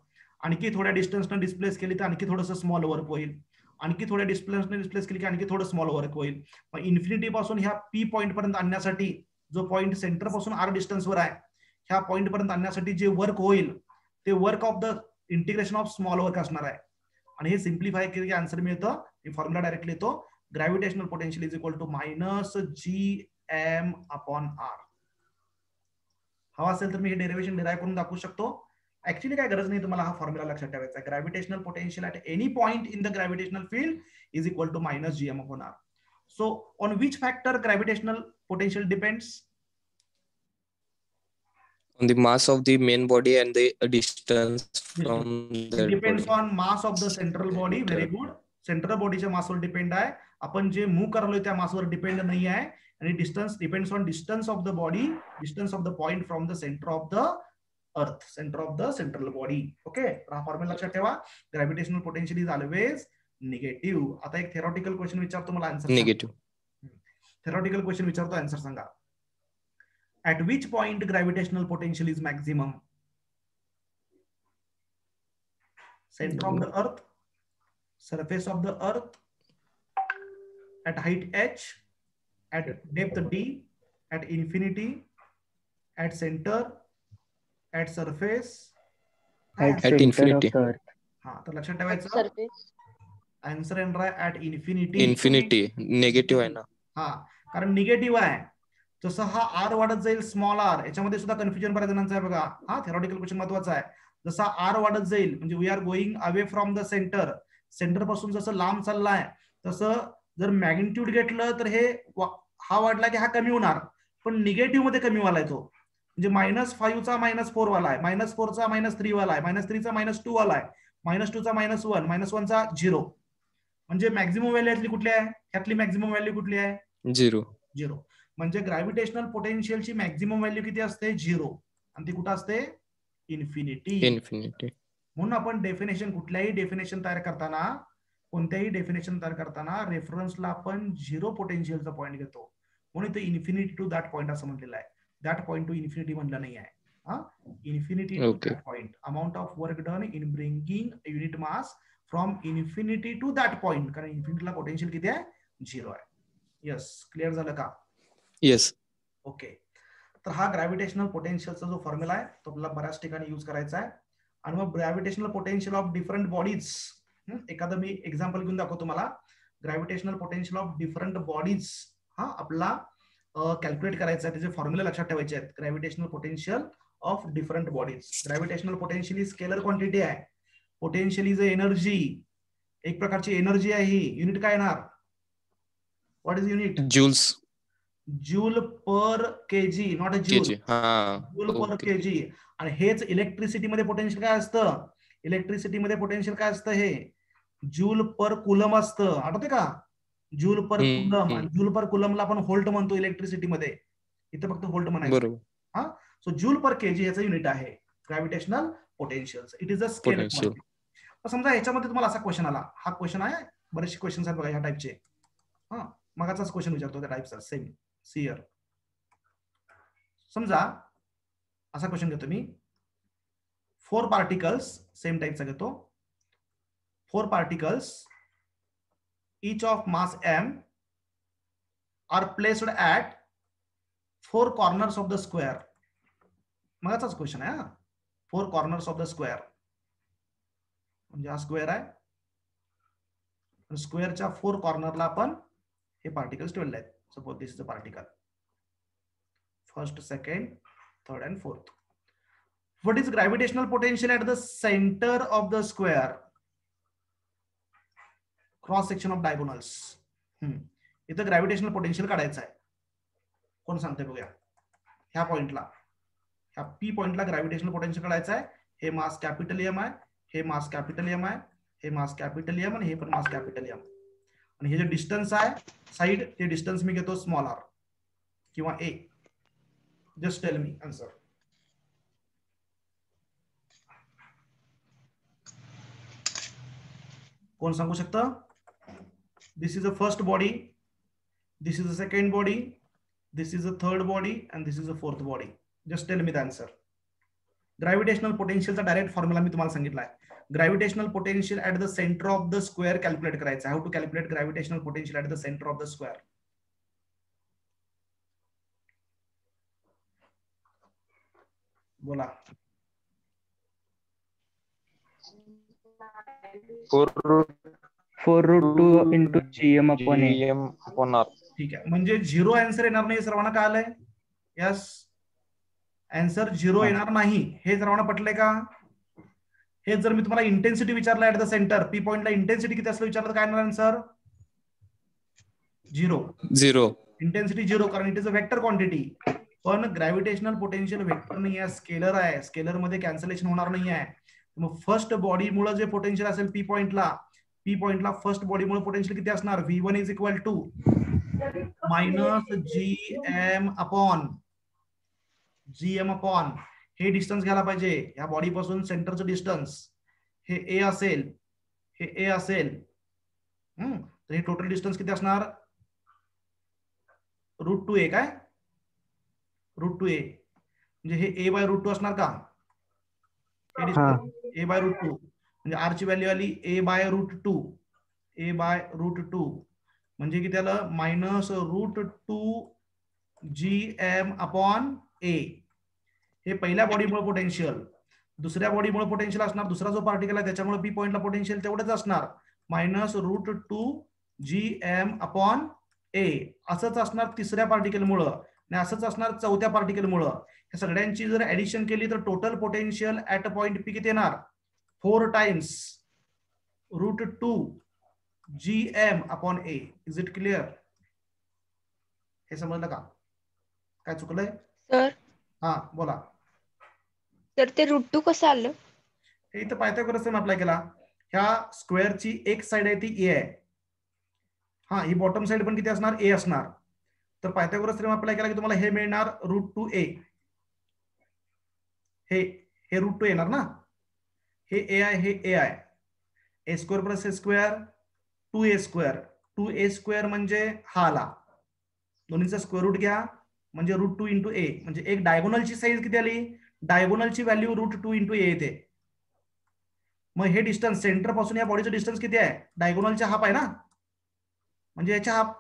आणखी थोड्या डिस्टन्सनं डिस्प्लेस केली तर आणखी थोडंसं स्मॉल वर्क होईल. आणखी थोड्या डिस्टन्सनं डिस्प्लेस केली की आणखी थोडं स्मॉल वर्क होईल. मग इन्फिनिटी पासून ह्या पी पॉईंट पर्यंत आणण्यासाठी, जो पॉईंट सेंटर पासून आर डिस्टन्सवर आहे, ह्या पॉईंट पर्यंत आणण्यासाठी जे वर्क होईल, ते work of the integration of small work असणार आहे. आणि हे सिम्प्लिफाय केले की आन्सर मिळतं. हे फॉर्म्युला डायरेक्टली येतो, gravitational potential is equal to -gm/r. हवा असेल तर मी हे डेरिव्हेशन डिराइव्ह करून दाखवू शकतो. ऍक्च्युअली काय गरज नाही, तुम्हाला हा फॉर्म्युला लक्षात ठेवायचा आहे. Gravitational potential at any point in the gravitational field is equal to -gm/r. So on which factor gravitational potential depends? On the mass of the main body and the distance from the depends on mass of the central body. Very good. Central बॉडीच्या मासवर डिपेंड आहे. आपण जे मूव्ह करलोय त्या मासवर डिपेंड नाही आहे. आणि distance depends on distance of the body, distance of the point from the centre of the अर्थ, centre of the central body. Okay, हा फॉर्म्युला लक्षात ठेवा. Gravitational potential is always negative. आता एक थेरॉटिकल क्वेश्चन विचारतो, मला आन्सर निगेटिव्ह. थेरॉटिकल क्वेश्चन विचारतो, आन्सर सांगा. At which point gravitational potential is maximum? Center of the earth, surface of the earth, at height h, at depth d, at infinity, at center, at surface, At center infinity. of the earth. हा, तर लक्षात ठेवायचं सरफेस. आन्सर येणार आहे ऍट इन्फिनिटी. इन्फिनिटी निगेटिव्ह आहे ना. हा, कारण निगेटिव्ह आहे. जसं हा आर वाढत जाईल, स्मॉल आर, याच्यामध्ये सुद्धा कन्फ्युजन बऱ्याच जणांचं आहे बघा. हा थेरॉटिकल क्वेश्चन महत्वाचा आहे. जसा आर वाढत जाईल म्हणजे we are going away from the centre, centre पासून जसं लांब चाललाय तसं जर मॅग्निट्यूड घेतलं तर हे हा वाढला की हा कमी होणार, पण निगेटिव्ह मध्ये कमी वाला आहे तो. म्हणजे -5चा -4 वाला आहे, -4चा -3 वाला आहे, -3चा -2 वाला आहे, -2चा -1, -1चा 0. म्हणजे मॅक्झिमम व्हॅल्यू यातली कुठली आहे? यातली मॅक्झिमम व्हॅल्यू कुठली आहे? 0. म्हणजे ग्रॅव्हिटेशनल पोटेन्शियलची मॅक्झिमम व्हॅल्यू किती असते? 0. आणि ती कुठं असते? इन्फिनिटी. म्हणून आपण डेफिनेशन, कुठल्याही डेफिनेशन तयार करताना, कोणत्याही डेफिनेशन तयार करताना रेफरन्सला आपण 0 पोटेन्शियलचा पॉईंट घेतो. म्हणून इथे इन्फिनिटी टू दॅट पॉईंट असं म्हटलेलं आहे. दॅट पॉईंट टू इन्फिनिटी म्हणलं नाही आहे. हा, infinity to that point, amount of work done in bringing unit mass from infinity to that point. कारण इन्फिनिटीला पोटेन्शियल किती आहे? 0 आहे. यस, क्लिअर झालं का? येस. ओके, तर हा ग्रॅव्हिटेशनल पोटेन्शियलचा जो फॉर्म्युला आहे तो आपल्याला बऱ्याच ठिकाणी यूज करायचा आहे. आणि मग gravitational potential of different bodies, एखादं मी एक्झाम्पल घेऊन दाखवतो तुम्हाला. Gravitational potential of different bodies हा आपला कॅल्क्युलेट करायचा आहे. त्याचे फॉर्म्युले लक्षात ठेवायचे आहेत. Gravitational potential of different bodies. Gravitational potential ही स्केलर क्वांटिटी आहे. पोटेन्शियल इज एनर्जी, एक प्रकारची एनर्जी आहे ही. युनिट काय येणार? What is unit? Joules. Joule per kg, not a joule. Joule per kg. आणि हेच इलेक्ट्रिसिटी मध्ये पोटेन्शियल काय असतं? इलेक्ट्रिसिटी मध्ये पोटेन्शियल काय असतं? हे जूल पर कुलम असतं. आठवते का? Joule per coulomb. आणि जूल पर कुलमला आपण व्होल्ट म्हणतो इलेक्ट्रिसिटी मध्ये. इथे फक्त व्होल्ट म्हणायचं. हा, सो जूल पर केजी याचं युनिट आहे gravitational potential. It is a scalar quantity. समजा ह्याच्यामध्ये तुम्हाला असा क्वेश्चन आला, हा क्वेश्चन आहे, बरेचसे क्वेश्चन आहेत बघा ह्या टाइपचे. हा, मगाचाच क्वेश्चन विचारतो त्या टाइपचा सेम. सियर, समजा असा क्वेश्चन घेतो मी. 4 पार्टिकल्स, सेम टाइपचा घेतो. 4 particles each of mass m are placed at 4 corners of the square. मगाचाच क्वेश्चन आहे हा. 4 corners of the square. म्हणजे हा स्क्वेअर आहे. स्क्वेअरच्या 4 कॉर्नरला आपण हे पार्टिकल्स ठेवले आहेत. Suppose this is a particle. First, second, third and fourth. What is gravitational potential at the centre of the square? Cross section of diagonals. इथं ग्रॅव्हिटेशनल पोटेन्शियल काढायचं आहे. कोण सांगते बघूया? ह्या पॉइंटला, ह्या पी पॉइंटला ग्रॅव्हिटेशनल पोटेन्शियल काढायचं आहे. हे मास कॅपिटल एम आहे, हे मास कॅपिटल एम आहे, हे मास कॅपिटल एम आणि हे पण मास कॅपिटल एम. आणि हे जे डिस्टन्स आहे साइड, ते डिस्टन्स मी घेतो स्मॉल आर किंवा ए. Just tell me answer. कोण सांगू शकतं? This is the first body, this is the second body, this is the third body and this is the fourth body. Just tell me the answer. Gravitational पोटेन्शियलचा डायरेक्ट फॉर्म्युला मी तुम्हाला सांगितलाय. Gravitational potential at the centre of the square calculate करायचं. How to calculate gravitational potential at the centre of the square? बोला. 4√2 into gm upon a. ठीक आहे, म्हणजे 0 आन्सर येणार नाही. सर्वांना काय आलंय? यस, आन्सर 0 येणार नाही. हे सर्वांना पटलंय का? हे जर मी तुम्हाला इंटेन्सिटी विचारलं ऍट द सेंटर, पी पॉइंटला इंटेन्सिटी किती असलं विचारलं तर काय येणार आन्सर? 0. इंटेन्सिटी 0, कारण it is a vector quantity. पण ग्रॅव्हिटेशनल पोटेन्शियल वेक्टर नाही आहे, स्केलर आहे. स्केलर मध्ये कॅन्सलेशन होणार नाही आहे. मग फर्स्ट बॉडी मुळे जे पोटेन्शियल असेल पी पॉइंटला फर्स्ट बॉडी मुळे पोटेन्शियल किती असणार? V1 is equal to -GM upon हे डिस्टन्स घ्यायला पाहिजे, या बॉडीपासून सेंटरचं डिस्टन्स हे ए असेल, हे ए असेल. तर हे टोटल डिस्टन्स किती असणार? √2a काय? √2a म्हणजे हे a बाय √2 असणार का? हे डिस्टन्स a बाय √2 म्हणजे r ची व्हॅल्यू आली a बाय √2, a बाय √2 म्हणजे की त्याला -√2 gm अपॉन a. हे पहिल्या बॉडीमुळे पोटेन्शियल, दुसऱ्या बॉडीमुळे पोटेन्शियल असणार, दुसरा जो पार्टिकल आहे त्याच्यामुळे बी पॉइंटला पोटेन्शियल तेवढंच असणार, -√2 gm अपॉन a. असंच असणार तिसऱ्या पार्टिकलमुळं आणि असंच असणार चौथ्या पार्टिकलमुळं. या सगळ्यांची जर ऍडिशन केली तर total potential at point P किती येणार? 4 times √2 gm upon a. Is it clear? हे समजलं का? काय चुकलंय सर? हा बोला. तर ते √2 कसं आलं? हे इथं पायथागोरस थेरम अप्लाय केला. ह्या स्क्वेअरची एक साइड आहे ती ए आहे, हा ही बॉटम साइड पण किती असणार? ए असणार. तर पायथागोरस थेरम अप्लाय केला की तुम्हाला हे मिळणार √2a. हे √2 येणार ना, हे ए आहे, हे ए आहे. ए square plus A square 2a². 2a² म्हणजे हा आला, दोन्हीचा स्क्वेअर रूट घ्या म्हणजे √2 इंटू ए. म्हणजे एक डायगोनलची साईज किती आली? डायगोनलची व्हॅल्यू √2 इंटू ए येते. मग हे डिस्टन्स सेंटर पासून या बॉडीचं डिस्टन्स किती आहे? डायगोनलच्या हाफ आहे ना, म्हणजे याच्या हाफ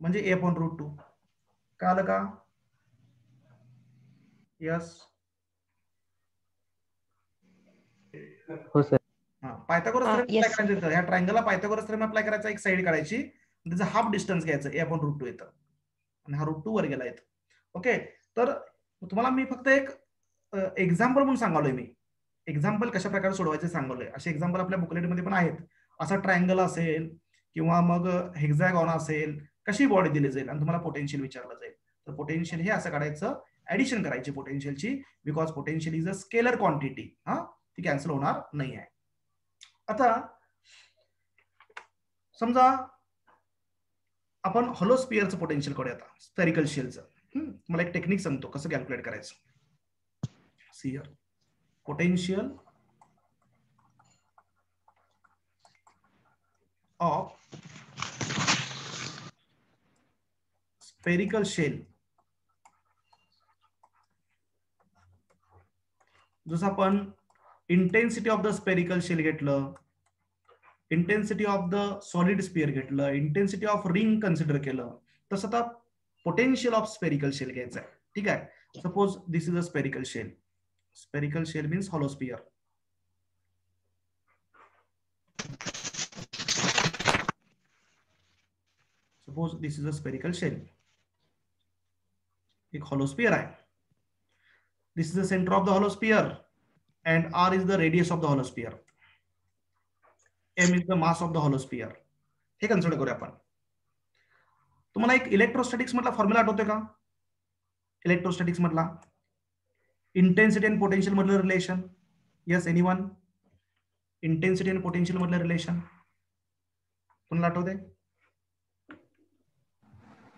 म्हणजे a अपॉन √2. कळालं का? यस. हो sir. Pythagoras theorem apply yes, sir. करायचं, ह्या ट्रायंगलला पायथागोरस थेरम अप्लाय करायचा, एक साइड काढायची, त्याचा हाफ डिस्टन्स घ्यायचं, a अपॉन √2 येतं आणि हा √2 वर गेला येतं. ओके, तर तुम्हाला मी फक्त एक एक्झाम्पल म्हणून सांगालोय. मी एक्झाम्पल कशा प्रकारे सोडवायचे सांगवलंय. असे एक्झाम्पल आपल्या बुकलेटमध्ये पण आहेत. असा ट्रायंगल असेल किंवा मग हेक्झॅगॉन असेल, कशी बॉडी दिली जाईल आणि तुम्हाला पोटेन्शियल विचारलं जाईल. तर पोटेन्शियल हे असं काढायचं, ऍडिशन करायची पोटेन्शियलची, because potential is a scalar quantity. हा, ती कॅन्सल होणार नाही आहे. आता समजा आपण हॉलो स्पिअरचं पोटेन्शियल काढूया. आता स्फेरिकल शेलचं मला एक टेक्निक सांगतो कसं कॅल्क्युलेट करायचं. Here potential of spherical shell. जसं आपण intensity of the spherical shell घेतलं, intensity of the solid sphere घेतलं, इंटेन्सिटी ऑफ रिंग कन्सिडर केलं, तसं आता पोटेन्शियल ऑफ स्फेरिकल शेल घ्यायचं आहे. ठीक आहे. Suppose this is a spherical shell. Spherical shell means hollow sphere. Suppose this is a spherical shell. एक हॉलो स्पियर आहे. This is the centre of the hollow sphere and r is the radius of the hollow sphere. m is the mass of the hollow sphere. हे कन्सिडर करूया आपण. तुम्हाला एक इलेक्ट्रोस्टॅटिक्स मधला फॉर्म्युला आठवतोय का? इलेक्ट्रोस्टॅटिक्स मधला इंटेन्सिटी आणि पोटेन्शियल मधलं रिलेशन. Yes, anyone? इंटेन्सिटी आणि पोटेन्शियल मधलं रिलेशन तुम्हाला आठवतंय?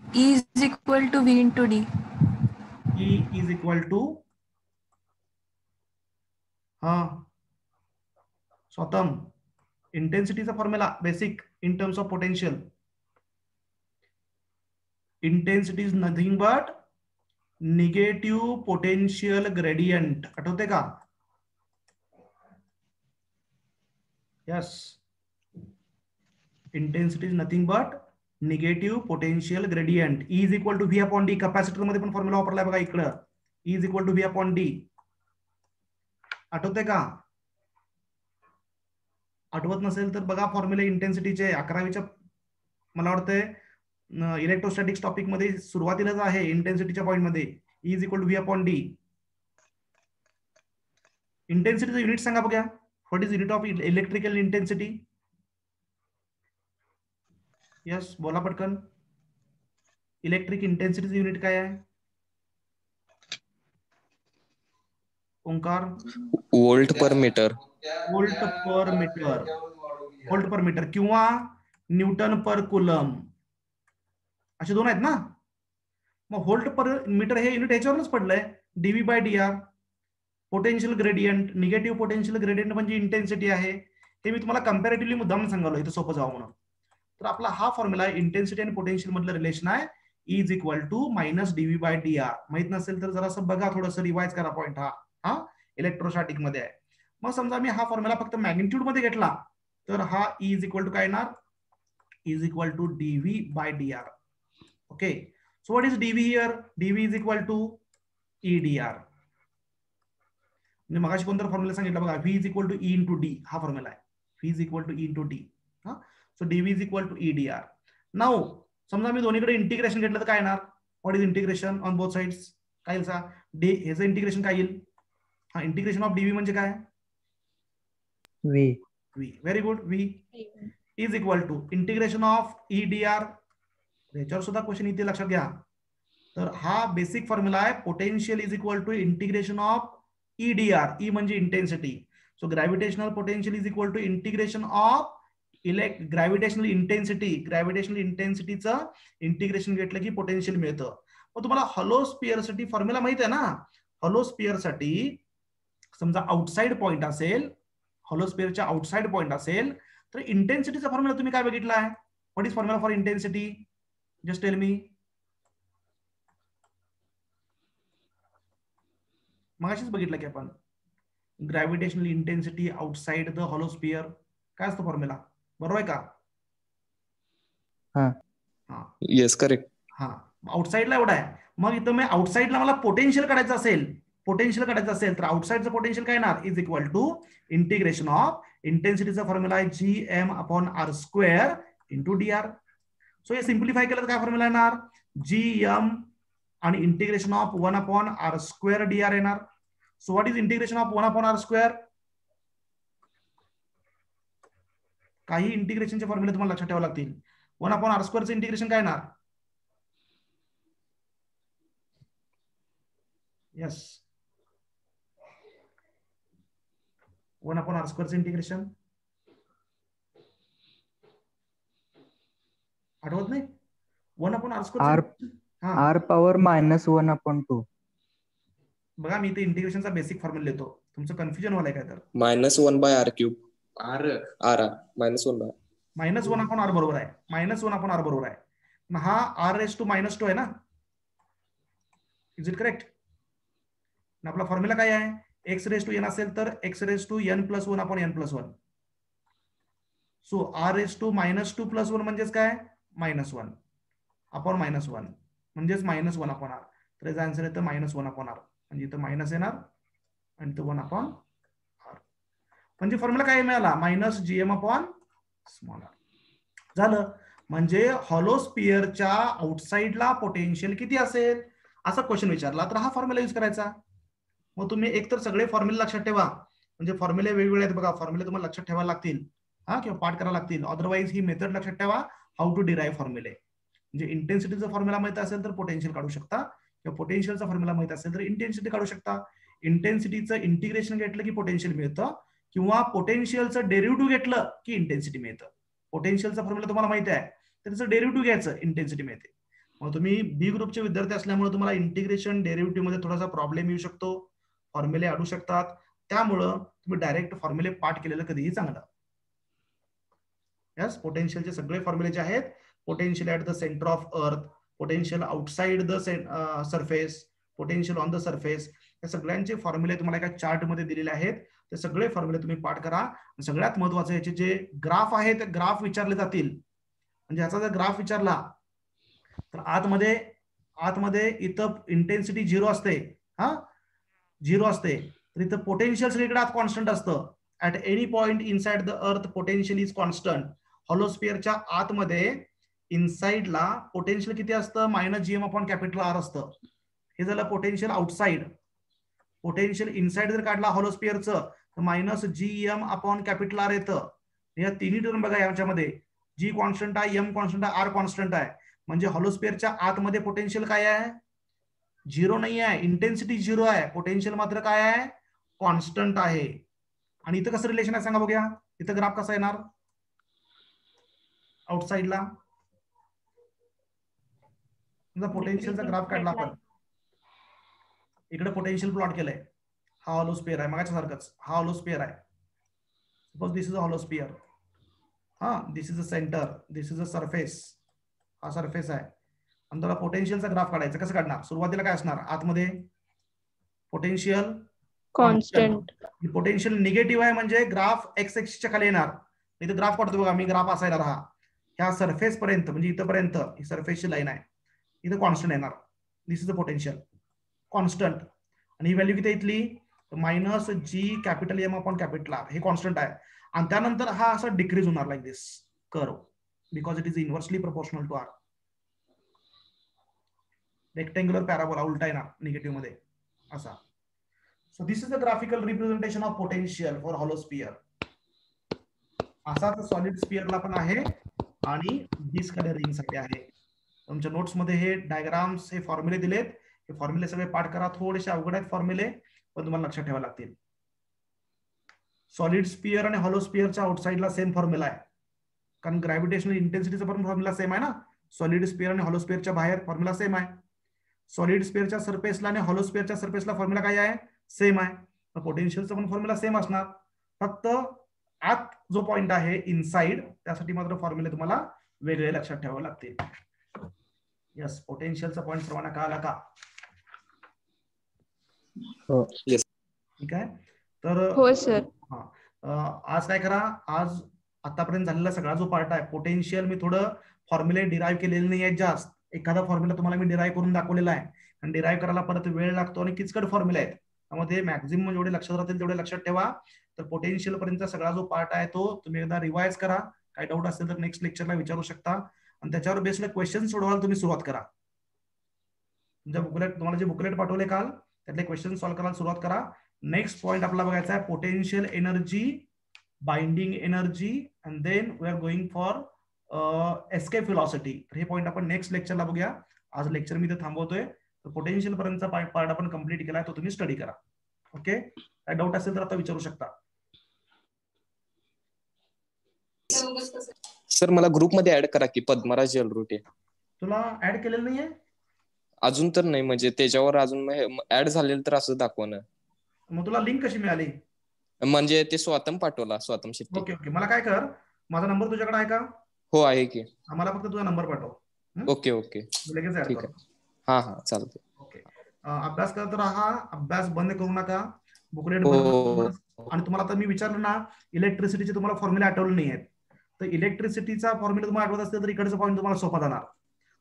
E is equal to V into D. E is equal to स्वतम इंटेन्सिटीचा formula basic in terms of potential. Intensity is nothing but negative potential gradient. आठवते का? Yes, intensity is nothing but negative potential gradient. E is equal to V upon D. Capacitor मध्ये पण फॉर्म्युला वापरलाय बघा इकडं. E is equal to V upon D. आठवते का? आठवत नसेल तर बघा फॉर्म्युले इंटेन्सिटीचे 11वीच्या मला वाटतंय इलेक्ट्रोस्टॅटिक्स टॉपिक मध्ये सुरुवातीलाच आहे. इंटेन्सिटीच्या पॉइंट मध्ये E is equal to V upon D. इंटेन्सिटीचं युनिट सांगा बघा. What is unit of electrical intensity? Yes, बोला पटकन. इलेक्ट्रिक इंटेन्सिटीचं युनिट काय आहे? Omkar? Volt per metre. Volt per metre. Volt per metre किंवा न्यूटन पर कुलम, असे दोन आहेत ना. मग व्होल्ट पर मीटर हे युनिट ह्याच्यावरच पडलंय. DV by D R. Potential gradient, negative potential gradient म्हणजे इंटेन्सिटी आहे. हे मी तुम्हाला कम्पॅरेटिव्हली मुद्दाम सांगालो इथं सोपं जावं म्हणून. तर आपला हा फॉर्म्युला इंटेन्सिटी आणि पोटेन्शियल मधलं रिलेशन आहे is equal to minus d V by D R. माहित नसेल तर जरासं बघा, थोडंसं रिवाइज करा पॉईंट हा इलेक्ट्रोस्टॅटिक मध्ये आहे. मग समजा मी हा फॉर्म्युला फक्त मॅग्निट्यूड मध्ये घेतला तर हा इज इक्वल टू काय येणार, is equal to DV by D R. Okay, so what is DV here? DV is equal to EDR. म्हणजे मगाशी कोणता फॉर्म्युला सांगितलं बघा, V is equal to E into D, हा फॉर्म्युला आहे. V is equal to E into D. So DV is equal to EDR. Now समजा मी दोन्हीकडे इंटिग्रेशन घेतलं तर काय येणार? What is integration on both sides? काय येईल सा? ह्याचं इंटिग्रेशन काय येईल? हा, इंटिग्रेशन ऑफ डीव्ही म्हणजे काय? V. V. Very good. V is equal to integration of EDR. याच्यावर सुद्धा क्वेश्चन इथे लक्षात घ्या. तर हा बेसिक फॉर्म्युला आहे, potential is equal to integration of EDR. E म्हणजे intensity. So gravitational potential is equal to integration of gravitational intensity. Gravitational इंटेन्सिटीचं इंटिग्रेशन घेतलं की पोटेन्शियल मिळतं. मग तुम्हाला हॉलो स्पियर साठी फॉर्म्युला माहित आहे ना? हॉलो स्पियर साठी समजा आउटसाइड पॉइंट असेल, हॉलो स्पियरच्या आउटसाइड पॉइंट असेल तर इंटेन्सिटीचा फॉर्म्युला तुम्ही काय बघितला आहे? What is formula for intensity? Just tell me. मगाशीच बघितलं की आपण gravitational intensity outside the hollow sphere. काय असतं फॉर्म्युला? बरोबर आहे का? हा. Yes, correct. हा, आउटसाइडला एवढा आहे. मग इथं मी आउटसाइडला मला पोटेन्शियल काढायचं असेल, तर आउटसाइडचं पोटेन्शियल काय येणार? Is equal to integration of इंटेन्सिटीचा फॉर्म्युला आहे G M upon R square into D R. So हे सिम्प्लिफाय केलं तर काय फॉर्म्युला येणार? जी एम आणि integration of 1 upon R square D R येणार. So what is integration of 1 upon R square? काही इंटिग्रेशनचे फॉर्म्युले तुम्हाला लक्षात ठेवावे लागतील. 1 अपॉन आर स्क्वेअरचं इंटिग्रेशन काय येणार? यस, 1 अपॉन आर स्क्वेअरचं इंटिग्रेशन आठवत नाही? 1 upon R square R power -1/2. बघा, मी इथे इंटिग्रेशनचा बेसिक फॉर्म्युला लिहितो, तुमचं कन्फ्युजन व्हायला काय तर. -1/r³ आर -1 -1 अपॉन आर बरोबर आहे. -1 अपॉन आर बरोबर आहे. मग हा r⁻² आहे ना? Is it correct? आपला फॉर्म्युला काय आहे? x⁻n असेल तर x⁻n+1 upon n+1. So r⁻² + 1 म्हणजेच काय? -1 अपॉन -1 म्हणजेच -1 अपॉन आर. तर याचा आन्सर येतं -1 अपॉन आर. म्हणजे इथं मायनस येणार आणि तो 1 अपॉन आर. म्हणजे फॉर्म्युला काय मिळाला? -gm upon small R. झालं. म्हणजे हॉलो स्पियरच्या आउटसाइडला पोटेन्शियल किती असेल असा क्वेश्चन विचारला तर हा फॉर्म्युला यूज करायचा. मग तुम्ही एकतर सगळे फॉर्म्युले लक्षात ठेवा, म्हणजे फॉर्म्युले वेगवेगळे आहेत बघा, फॉर्म्युले तुम्हाला लक्षात ठेवायला लागतील किंवा पाठ करायला लागतील. अदरवाईज ही मेथड लक्षात ठेवा, हाऊ टू डिराईव्ह फॉर्म्युले. म्हणजे इंटेन्सिटीचा फॉर्म्युला माहित असेल तर पोटेन्शियल काढू शकता, किंवा पोटेन्शियलचा फॉर्म्युला माहित असेल तर इंटेन्सिटी काढू शकता. इंटेन्सिटीचं इंटिग्रेशन घेतलं की पोटेन्शियल मिळतं, किंवा पोटेन्शियलचं डेरिव्हेटिव्ह घेतलं की इंटेन्सिटी मिळतं. पोटेन्शियलचा फॉर्म्युला तुम्हाला माहिती आहे तर त्याचं डेरिव्हेटिव्ह घ्यायचं, इंटेन्सिटी मिळते. मग तुम्ही बी ग्रुपचे विद्यार्थी असल्यामुळे तुम्हाला इंटिग्रेशन डेरिव्हेटिव्ह मध्ये थोडासा प्रॉब्लेम येऊ शकतो, फॉर्म्युले अडू शकतात. त्यामुळं तुम्ही डायरेक्ट फॉर्म्युले पाठ केलेलं कधीही चांगलं. यस, पोटेन्शियलचे सगळे फॉर्म्युले जे आहेत, potential at the centre of अर्थ, potential outside the surface, potential on the surface, या सगळ्यांचे फॉर्म्युले तुम्हाला एका चार्ट मध्ये दिलेले आहेत. ते सगळे फॉर्म्युले तुम्ही पाठ करा. सगळ्यात महत्वाचं याचे जे ग्राफ आहेत, ग्राफ विचारले जातील. म्हणजे याचा जर ग्राफ विचारला तर आतमध्ये इथं इंटेन्सिटी 0 असते, 0 असते, तर इथं पोटेन्शियल सगळीकडे आत कॉन्स्टंट असतं. At any point inside the earth potential is constant. हॉलोस्फिअरच्या आतमध्ये इनसाइडला पोटेन्शियल किती असतं? -gm अपॉन R असतं. हे झालं पोटेन्शियल आउटसाइड. पोटेन्शियल इनसाइड जर काढला हॉलोस्फिअरचं तर -gm अपॉन R येतं. या तिन्ही टर्म बघा, याच्यामध्ये g कॉन्स्टंट आहे, m कॉन्स्टंट आहे, r कॉन्स्टंट आहे. म्हणजे हॉलोस्फिअरच्या आतमध्ये पोटेन्शियल काय आहे? 0 नाही आहे. इंटेन्सिटी 0 आहे, पोटेन्शियल मात्र काय आहे? कॉन्स्टंट आहे. आणि इथं कसं रिलेशन आहे सांगा बघूया. इथं ग्राफ कसा येणार आउटसाइडला? पोटेन्शियलचा ग्राफ काढला आपण, इकडे पोटेन्शियल प्लॉट केलंय. हा हॉलो स्पियर आहे मागाच्या सारखंच. हा हॉलो स्पियर आहे. Suppose this is a hollow sphere. हा, this is a centre, this is a surface. हा सरफेस आहे आणि तुला पोटेन्शियलचा ग्राफ काढायचा. कसं काढणार? सुरुवातीला काय असणार आतमध्ये? Potential constant. पोटेन्शियल निगेटिव्ह आहे म्हणजे ग्राफ एक्स एक्सिसच्या खाली येणार. इथं ग्राफ काढतो बघा मी. ग्राफ असायला राहा ह्या सरफेस पर्यंत म्हणजे इथपर्यंत ही सरफेसची लाईन आहे. इथं कॉन्स्टंट येणार. This is a potential constant. आणि ही व्हॅल्यू किती इथली? Minus G capital M upon capital R. हे कॉन्स्टंट आहे. आणि त्यानंतर हा असा डिक्रीज होणार like this curve because it is inversely proportional to R. Rectangular parabola उलटा येणार निगेटिव्ह मध्ये असा. So this is the graphical representation of potential for hollow sphere. असाच सॉलिड स्पियरला पण आहे आणि डिस्क आणि रिंग साठी आहे. तुमच्या नोट्स मध्ये हे डायग्राम्स, हे फॉर्म्युले दिलेत. हे फॉर्म्युले सगळे पाठ करा. थोडेसे अवघड आहेत फॉर्म्युले पण तुम्हाला लक्षात ठेवावे लागतील. सॉलिड स्पियर आणि हॉलो स्पियरच्या आउटसाइडला सेम फॉर्म्युला आहे कारण ग्रॅव्हिटेशनल इंटेन्सिटीचा पण फॉर्म्युला सेम आहे ना. सॉलिड स्पियर आणि हॉलो स्पियरच्या बाहेर फॉर्म्युला सेम आहे. सॉलिड स्पियरच्या सरफेसला आणि हॉलो स्पियरच्या सरफेसला फॉर्म्युला काय आहे? सेम आहे. पोटेन्शियलचा पण फॉर्म्युला सेम असणार. फक्त आत जो पॉइंट आहे इनसाइड त्यासाठी मात्र फॉर्म्युले तुम्हाला वेगळे लक्षात ठेवावे लागतील. यस, पोटेन्शियलचा पॉइंट सर्वांना कळाला का? ठीक आहे. तर हो सर. आज काय करा, आज आतापर्यंत झालेला सगळा जो पार्ट आहे पोटेन्शियल मी थोडं फॉर्म्युले डिराईव्ह केलेले नाही आहेत जास्त. एखादा फॉर्म्युला तुम्हाला मी डिराईव्ह करून दाखवलेला आहे आणि डिराईव्ह करायला परत वेळ लागतो आणि किचकट फॉर्म्युला आहेत. त्यामध्ये मॅक्झिमम जेवढे लक्षात राहतील तेवढे लक्षात ठेवा. तर पोटेन्शियल पर्यंतचा सगळा जो पार्ट आहे तो तुम्ही एकदा रिवाइज करा. काय डाऊट असेल तर नेक्स्ट लेक्चरला विचारू शकता आणि त्याच्यावर बेस्ड क्वेश्चन सोडवायला तुम्ही सुरुवात करा. तुमच्या बुकलेट, तुम्हाला जे बुकलेट पाठवले काल त्यातले क्वेश्चन सॉल्व्ह करायला सुरुवात करा. नेक्स्ट पॉइंट आपला बघायचा आहे potential energy, binding energy and then we are going for escape velocity. हे पॉइंट आपण नेक्स्ट लेक्चरला बघूया. आज लेक्चर मी इथे थांबवतोय. तर पोटेन्शियल पर्यंतचा पार्ट आपण कंप्लीट केला, तो तुम्ही स्टडी करा. ओके, काय डाऊट असेल तर आता विचारू शकता. सर मला ग्रुप मध्ये ऍड करा की पद्मराज जलरुटे. तुला ऍड केलेलं नाहीये अजून तर नाही, म्हणजे त्याच्यावर अजून ऍड झालेलं तर असं दाखवणं. मग तुला लिंक कशी मिळाली? म्हणजे ते स्वतम पाठवला, स्वतम शेट्टी. ओके ओके, मला काय कर, माझा नंबर तुझ्याकडे आहे का? हो आहे की. आम्हाला फक्त तुझा नंबर पाठव. ओके ओके लगेच ऍड ठीक कर. आहे. हा हा चालते. ओके, अभ्यास करत राहा, अभ्यास बंद करू नका. बुकलेट हो. आणि तुम्हाला आता मी विचारलं ना इलेक्ट्रिसिटीचे तुम्हाला फॉर्म्युले आठवले नाही आहेत, तर इलेक्ट्रिसिटीचा फॉर्म्युला तुम्हाला आठवत असेल तर इकडचा पॉईंट तुम्हाला सोपा जाणार.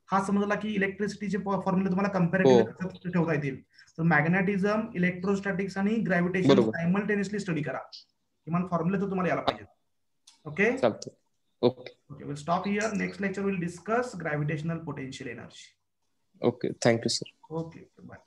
हा समजला की इलेक्ट्रिसिटीचे फॉर्म्युले तुम्हाला कम्पॅरेटिव्ह ठेवता येतील. तर मॅग्नेटिझम, इलेक्ट्रोस्टॅटिक्स आणि ग्रॅव्हिटेशन सायमल्टेनियसली स्टडी करा. किमान फॉर्म्युले तर तुम्हाला यायला पाहिजे. ओके चालतं. Okay okay, will stop here. Next lecture will discuss gravitational potential energy. Okay, thank you sir. Okay, bye.